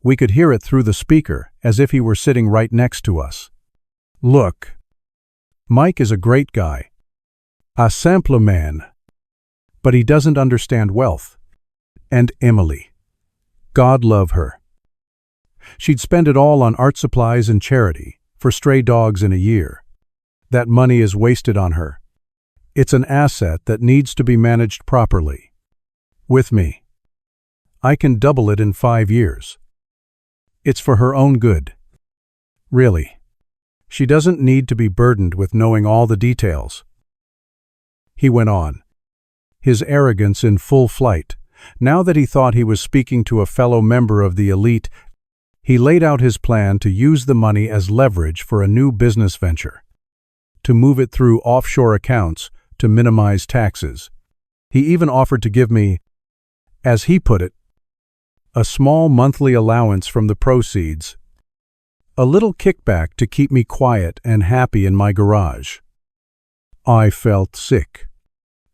We could hear it through the speaker, as if he were sitting right next to us. "Look, Mike is a great guy, a simple man, but he doesn't understand wealth. And Emily, God love her. She'd spend it all on art supplies and charity, for stray dogs in a year. That money is wasted on her. It's an asset that needs to be managed properly. With me, I can double it in 5 years. It's for her own good. Really. She doesn't need to be burdened with knowing all the details." He went on, his arrogance in full flight. Now that he thought he was speaking to a fellow member of the elite, he laid out his plan to use the money as leverage for a new business venture, to move it through offshore accounts to minimize taxes. He even offered to give me, as he put it, a small monthly allowance from the proceeds, a little kickback to keep me quiet and happy in my garage. I felt sick.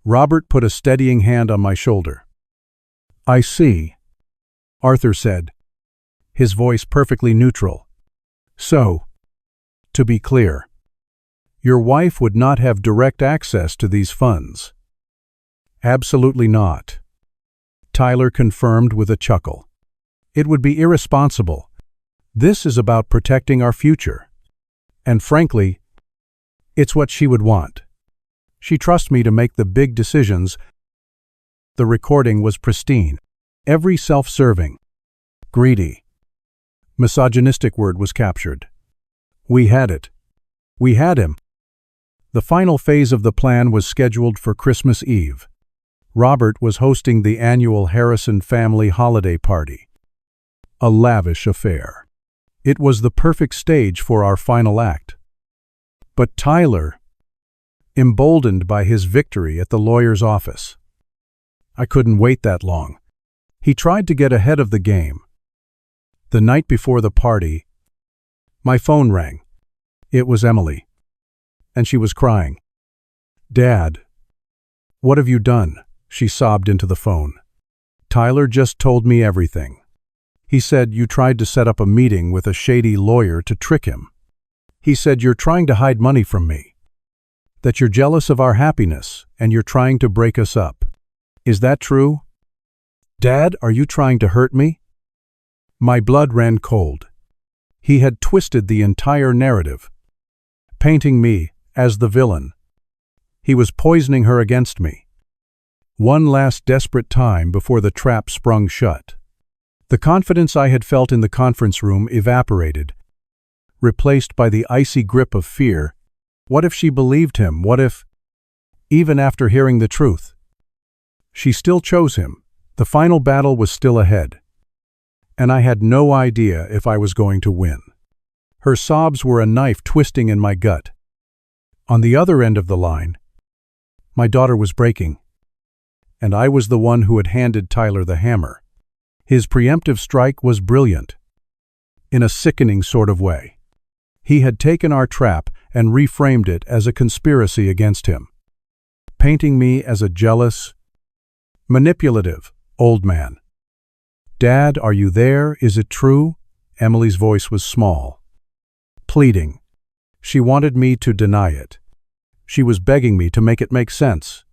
Robert put a steadying hand on my shoulder. "I see," Arthur said, his voice perfectly neutral. "So, to be clear, your wife would not have direct access to these funds?" "Absolutely not," Tyler confirmed with a chuckle. "It would be irresponsible. This is about protecting our future. And frankly, it's what she would want. She trusts me to make the big decisions." The recording was pristine. Every self-serving, greedy, misogynistic word was captured. We had it. We had him. The final phase of the plan was scheduled for Christmas Eve. Robert was hosting the annual Harrison family holiday party. A lavish affair. It was the perfect stage for our final act. But Tyler, emboldened by his victory at the lawyer's office. I couldn't wait that long. He tried to get ahead of the game. The night before the party, my phone rang. It was Emily, and she was crying. "Dad, what have you done?" she sobbed into the phone. "Tyler just told me everything. He said you tried to set up a meeting with a shady lawyer to trick him. He said you're trying to hide money from me, that you're jealous of our happiness and you're trying to break us up. Is that true? Dad, are you trying to hurt me?" My blood ran cold. He had twisted the entire narrative, painting me as the villain. He was poisoning her against me. One last desperate time before the trap sprung shut. The confidence I had felt in the conference room evaporated, replaced by the icy grip of fear. What if she believed him? What if, even after hearing the truth, she still chose him? The final battle was still ahead, and I had no idea if I was going to win. Her sobs were a knife twisting in my gut. On the other end of the line, my daughter was breaking, and I was the one who had handed Tyler the hammer. His preemptive strike was brilliant, in a sickening sort of way. He had taken our trap and reframed it as a conspiracy against him, painting me as a jealous, manipulative old man. "Dad, are you there? Is it true?" Emily's voice was small, pleading. She wanted me to deny it. She was begging me to make it make sense.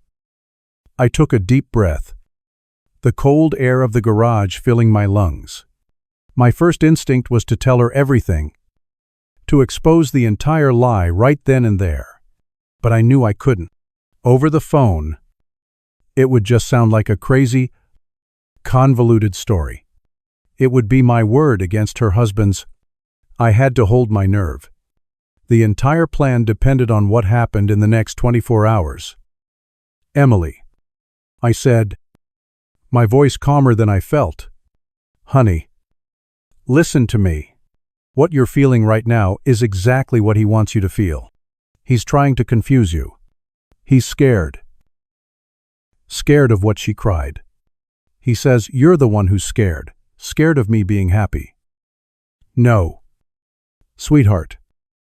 I took a deep breath, the cold air of the garage filling my lungs. My first instinct was to tell her everything, to expose the entire lie right then and there. But I knew I couldn't. Over the phone, it would just sound like a crazy, convoluted story. It would be my word against her husband's. I had to hold my nerve. The entire plan depended on what happened in the next 24 hours. "Emily," I said, my voice calmer than I felt. "Honey, listen to me. What you're feeling right now is exactly what he wants you to feel. He's trying to confuse you. He's scared." Scared of what? She cried. "He says you're the one who's scared of me being happy." "No, sweetheart.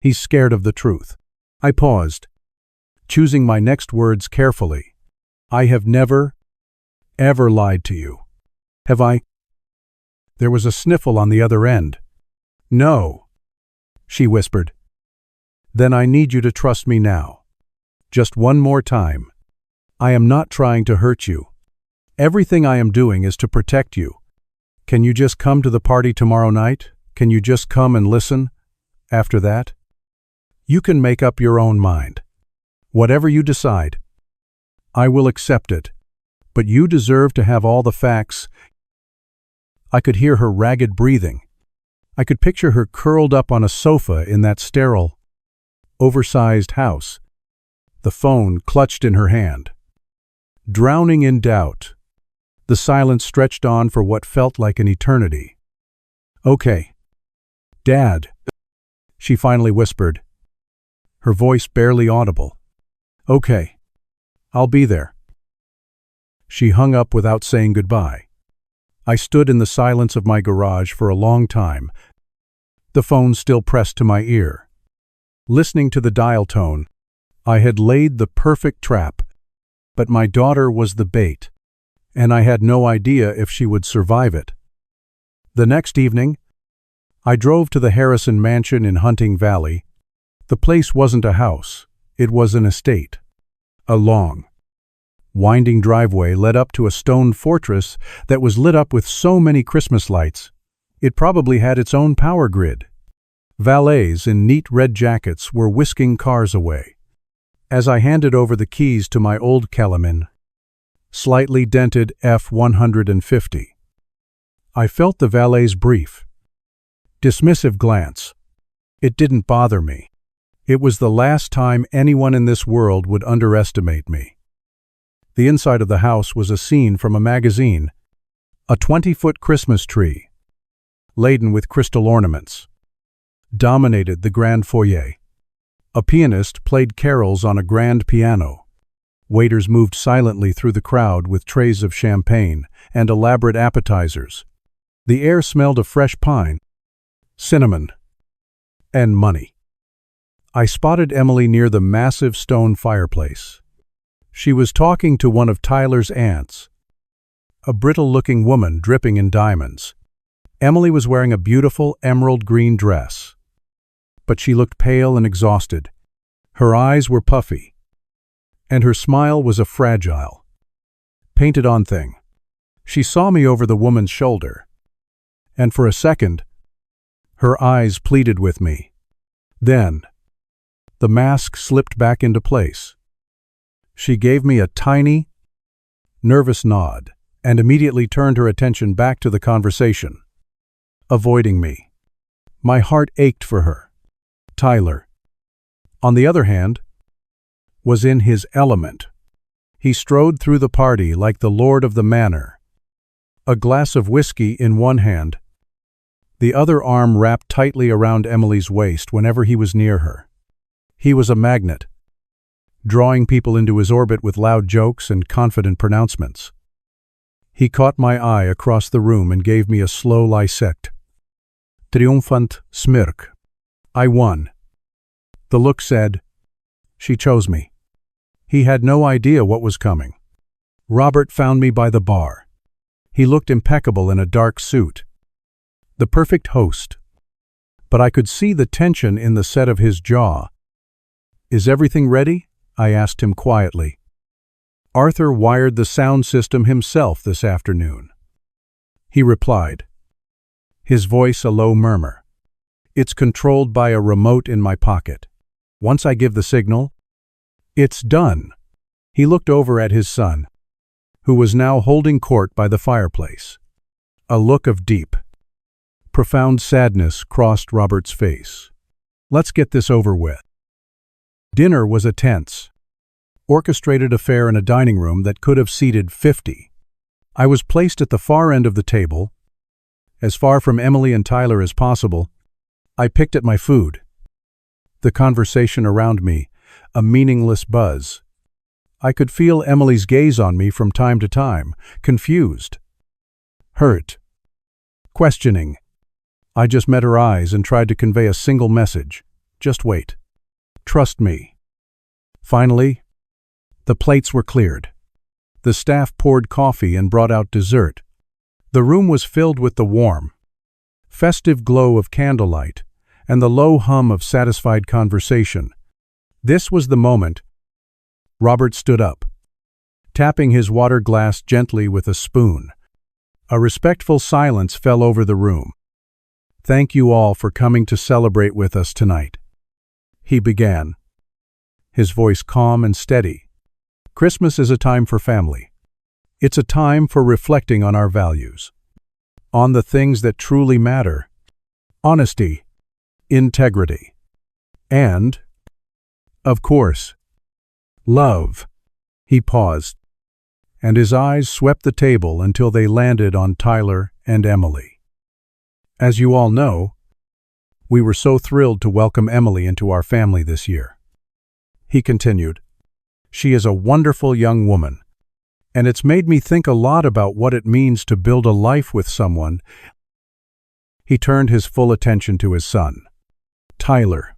He's scared of the truth." I paused, choosing my next words carefully. "I have never, ever lied to you. Have I?" There was a sniffle on the other end. "No," she whispered. "Then I need you to trust me now. Just one more time. I am not trying to hurt you. Everything I am doing is to protect you. Can you just come to the party tomorrow night? Can you just come and listen? After that, you can make up your own mind. Whatever you decide, I will accept it. But you deserve to have all the facts." I could hear her ragged breathing. I could picture her curled up on a sofa in that sterile, oversized house, the phone clutched in her hand. Drowning in doubt, the silence stretched on for what felt like an eternity. "Okay, Dad," she finally whispered, her voice barely audible. "Okay, I'll be there." She hung up without saying goodbye. I stood in the silence of my garage for a long time, the phone still pressed to my ear. Listening to the dial tone, I had laid the perfect trap, but my daughter was the bait, and I had no idea if she would survive it. The next evening, I drove to the Harrison mansion in Hunting Valley. The place wasn't a house, it was an estate. A long, winding driveway led up to a stone fortress that was lit up with so many Christmas lights, it probably had its own power grid. Valets in neat red jackets were whisking cars away. As I handed over the keys to my old Calamin, slightly dented F-150, I felt the valet's brief, dismissive glance. It didn't bother me. It was the last time anyone in this world would underestimate me. The inside of the house was a scene from a magazine. A 20-foot Christmas tree, laden with crystal ornaments, dominated the grand foyer. A pianist played carols on a grand piano. Waiters moved silently through the crowd with trays of champagne and elaborate appetizers. The air smelled of fresh pine, cinnamon, and money. I spotted Emily near the massive stone fireplace. She was talking to one of Tyler's aunts, a brittle-looking woman dripping in diamonds. Emily was wearing a beautiful emerald green dress, but she looked pale and exhausted. Her eyes were puffy, and her smile was a fragile, painted-on thing. She saw me over the woman's shoulder, and for a second, her eyes pleaded with me. Then, the mask slipped back into place. She gave me a tiny, nervous nod and immediately turned her attention back to the conversation, avoiding me. My heart ached for her. Tyler, on the other hand, was in his element. He strode through the party like the lord of the manor, a glass of whiskey in one hand, the other arm wrapped tightly around Emily's waist whenever he was near her. He was a magnet, drawing people into his orbit with loud jokes and confident pronouncements. He caught my eye across the room and gave me a slow lysect. Triumphant smirk. I won. The look said, she chose me. He had no idea what was coming. Robert found me by the bar. He looked impeccable in a dark suit, the perfect host. But I could see the tension in the set of his jaw. "Is everything ready?" I asked him quietly. Arthur wired the sound system himself this afternoon. He replied, his voice a low murmur. It's controlled by a remote in my pocket. Once I give the signal, it's done. He looked over at his son, who was now holding court by the fireplace. A look of deep, profound sadness crossed Robert's face. Let's get this over with. Dinner was a tense, orchestrated affair in a dining room that could have seated 50. I was placed at the far end of the table, as far from Emily and Tyler as possible. I picked at my food. The conversation around me, a meaningless buzz. I could feel Emily's gaze on me from time to time, confused, hurt, questioning. I just met her eyes and tried to convey a single message. Just wait. Trust me. Finally, the plates were cleared. The staff poured coffee and brought out dessert. The room was filled with the warm, festive glow of candlelight and the low hum of satisfied conversation. This was the moment. Robert stood up, tapping his water glass gently with a spoon. A respectful silence fell over the room. Thank you all for coming to celebrate with us tonight, he began, his voice calm and steady. Christmas is a time for family. It's a time for reflecting on our values, on the things that truly matter: honesty, integrity, and, of course, love. He paused, and his eyes swept the table until they landed on Tyler and Emily. As you all know, we were so thrilled to welcome Emily into our family this year. He continued, she is a wonderful young woman, and it's made me think a lot about what it means to build a life with someone. He turned his full attention to his son. Tyler,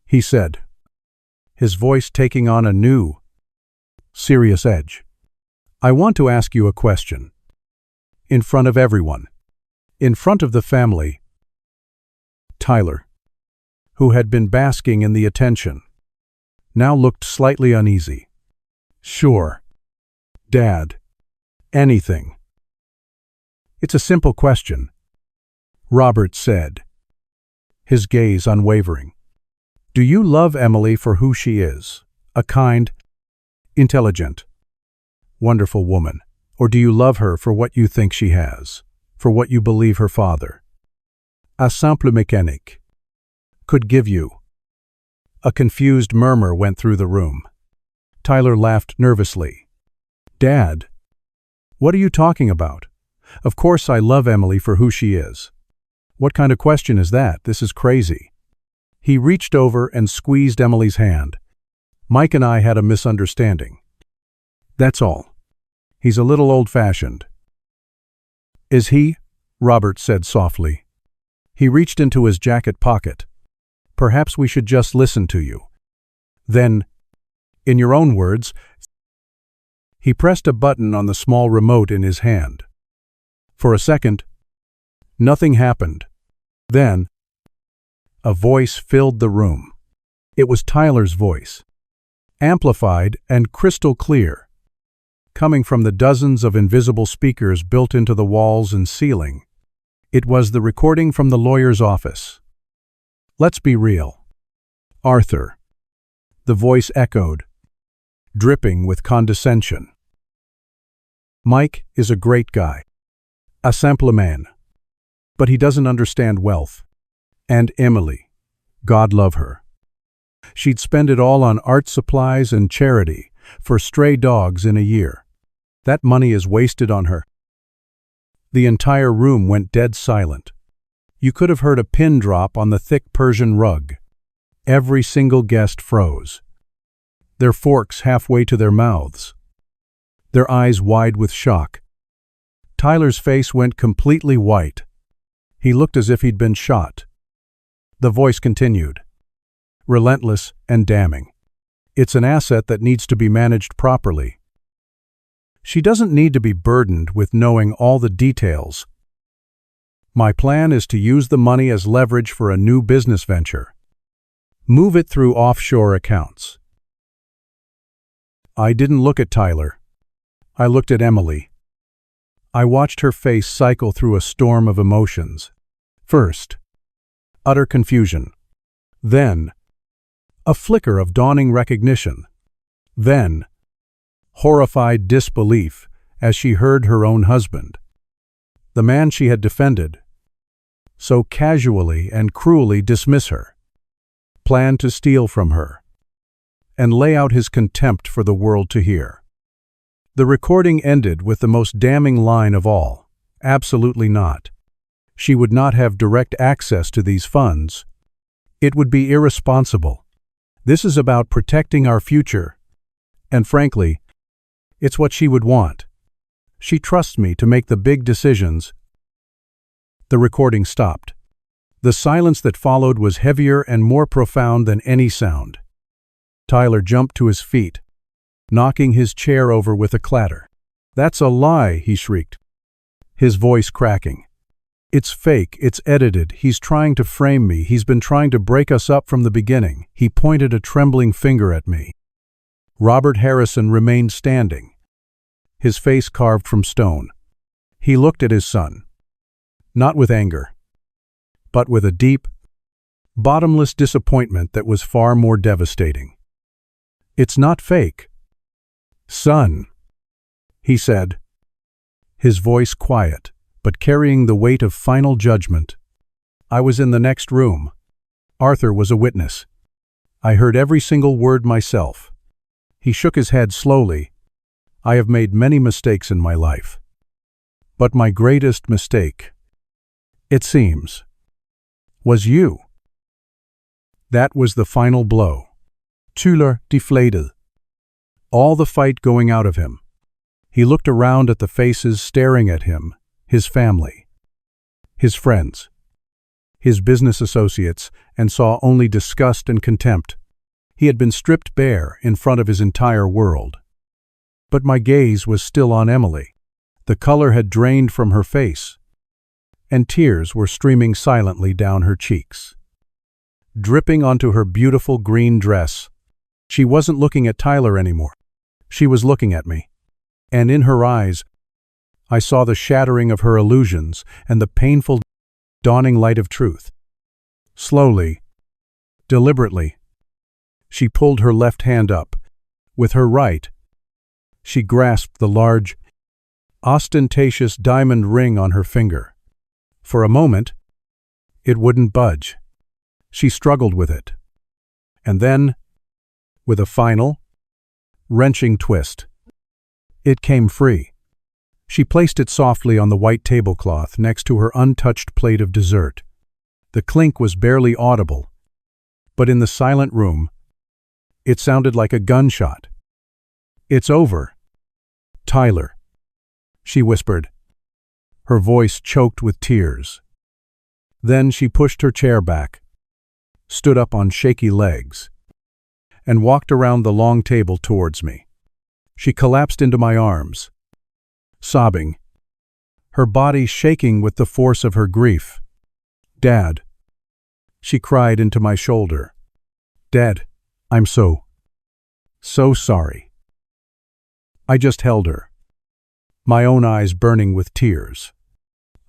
he said, his voice taking on a new, serious edge. I want to ask you a question. In front of everyone. In front of the family. Tyler, who had been basking in the attention, now looked slightly uneasy. Sure, Dad. Anything. It's a simple question, Robert said, his gaze unwavering. Do you love Emily for who she is, a kind, intelligent, wonderful woman, or do you love her for what you think she has, for what you believe her father, a simple mécanique, could give you? A confused murmur went through the room. Tyler laughed nervously. Dad, what are you talking about? Of course I love Emily for who she is. What kind of question is that? This is crazy. He reached over and squeezed Emily's hand. Mike and I had a misunderstanding. That's all. He's a little old-fashioned. Is he? Robert said softly. He reached into his jacket pocket. Perhaps we should just listen to you. Then, in your own words, he pressed a button on the small remote in his hand. For a second, nothing happened. Then, a voice filled the room. It was Tyler's voice, amplified and crystal clear, coming from the dozens of invisible speakers built into the walls and ceiling. It was the recording from the lawyer's office. Let's be real. Arthur. The voice echoed, dripping with condescension. Mike is a great guy, a simple man, but he doesn't understand wealth. And Emily, God love her. She'd spend it all on art supplies and charity for stray dogs in a year. That money is wasted on her. The entire room went dead silent. You could have heard a pin drop on the thick Persian rug. Every single guest froze, their forks halfway to their mouths, their eyes wide with shock. Tyler's face went completely white. He looked as if he'd been shot. The voice continued, relentless and damning. It's an asset that needs to be managed properly. She doesn't need to be burdened with knowing all the details. My plan is to use the money as leverage for a new business venture. Move it through offshore accounts. I didn't look at Tyler. I looked at Emily. I watched her face cycle through a storm of emotions. First, utter confusion. Then, a flicker of dawning recognition. Then, horrified disbelief as she heard her own husband, the man she had defended, so casually and cruelly dismiss her, plan to steal from her, and lay out his contempt for the world to hear. The recording ended with the most damning line of all. Absolutely not. She would not have direct access to these funds. It would be irresponsible. This is about protecting our future. And frankly, it's what she would want. She trusts me to make the big decisions. The recording stopped. The silence that followed was heavier and more profound than any sound. Tyler jumped to his feet, knocking his chair over with a clatter. "That's a lie," he shrieked, his voice cracking. "It's fake, it's edited, he's trying to frame me, he's been trying to break us up from the beginning." He pointed a trembling finger at me. Robert Harrison remained standing, his face carved from stone. He looked at his son, not with anger, but with a deep, bottomless disappointment that was far more devastating. "It's not fake, son," he said, his voice quiet, but carrying the weight of final judgment. I was in the next room. Arthur was a witness. I heard every single word myself. He shook his head slowly. "I have made many mistakes in my life. But my greatest mistake, it seems, was you." That was the final blow. Tyler deflated. All the fight going out of him. He looked around at the faces staring at him, his family, his friends, his business associates, and saw only disgust and contempt. He had been stripped bare in front of his entire world. But my gaze was still on Emily. The color had drained from her face, and tears were streaming silently down her cheeks, dripping onto her beautiful green dress. She wasn't looking at Tyler anymore. She was looking at me. And in her eyes, I saw the shattering of her illusions and the painful, dawning light of truth. Slowly, deliberately, she pulled her left hand up. With her right, she grasped the large, ostentatious diamond ring on her finger. For a moment, it wouldn't budge. She struggled with it. And then, with a final, wrenching twist, it came free. She placed it softly on the white tablecloth next to her untouched plate of dessert. The clink was barely audible, but in the silent room, it sounded like a gunshot. "It's over, Tyler," she whispered, her voice choked with tears. Then she pushed her chair back, stood up on shaky legs, and walked around the long table towards me. She collapsed into my arms, sobbing, her body shaking with the force of her grief. "Dad," she cried into my shoulder. "Dad, I'm so sorry." I just held her, my own eyes burning with tears.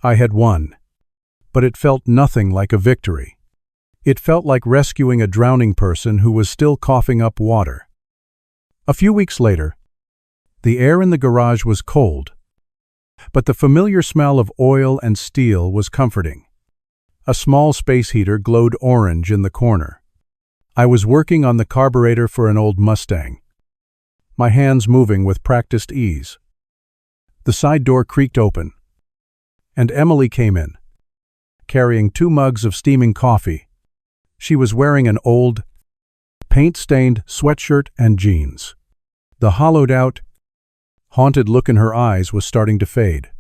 I had won, but it felt nothing like a victory. It felt like rescuing a drowning person who was still coughing up water. A few weeks later, the air in the garage was cold, but the familiar smell of oil and steel was comforting. A small space heater glowed orange in the corner. I was working on the carburetor for an old Mustang, my hands moving with practiced ease. The side door creaked open, and Emily came in, carrying 2 mugs of steaming coffee. She was wearing an old, paint-stained sweatshirt and jeans. The hollowed-out, haunted look in her eyes was starting to fade,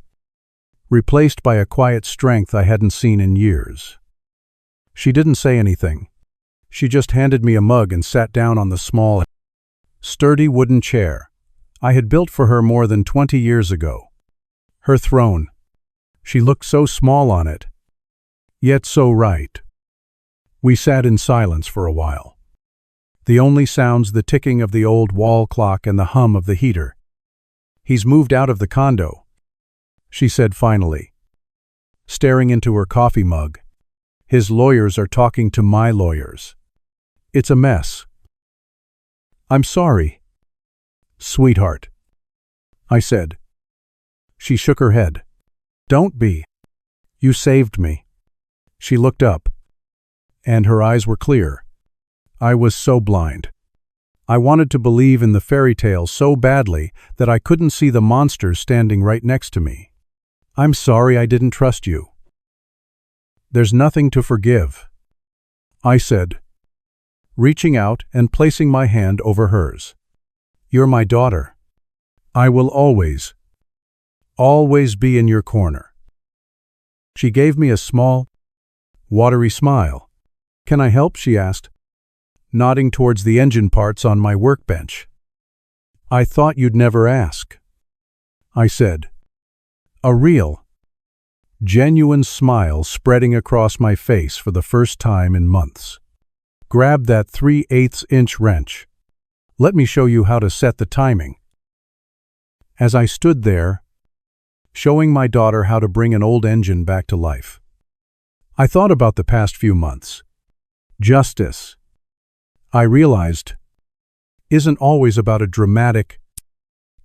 replaced by a quiet strength I hadn't seen in years. She didn't say anything. She just handed me a mug and sat down on the small, sturdy wooden chair I had built for her more than 20 years ago. Her throne. She looked so small on it, yet so right. We sat in silence for a while. The only sounds the ticking of the old wall clock and the hum of the heater. "He's moved out of the condo," she said finally, staring into her coffee mug. "His lawyers are talking to my lawyers. It's a mess." "I'm sorry, sweetheart," I said. She shook her head. "Don't be. You saved me." She looked up, and her eyes were clear. I was so blind. I wanted to believe in the fairy tale so badly that I couldn't see the monsters standing right next to me. "I'm sorry I didn't trust you." "There's nothing to forgive," I said, reaching out and placing my hand over hers. "You're my daughter. I will always be in your corner." She gave me a small, watery smile. "Can I help?" she asked, nodding towards the engine parts on my workbench. "I thought you'd never ask," I said, a real, genuine smile spreading across my face for the first time in months. "Grab that 3/8-inch wrench. Let me show you how to set the timing." As I stood there, showing my daughter how to bring an old engine back to life, I thought about the past few months. Justice, I realized, isn't always about a dramatic,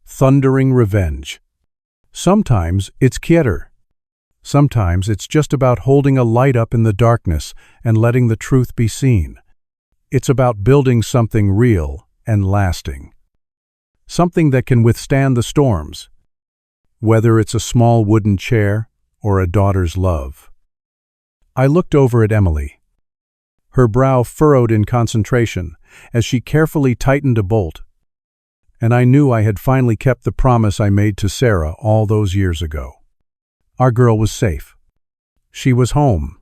thundering revenge. Sometimes it's quieter. Sometimes it's just about holding a light up in the darkness and letting the truth be seen. It's about building something real and lasting. Something that can withstand the storms, whether it's a small wooden chair or a daughter's love. I looked over at Emily, her brow furrowed in concentration as she carefully tightened a bolt, and I knew I had finally kept the promise I made to Sarah all those years ago. Our girl was safe. She was home,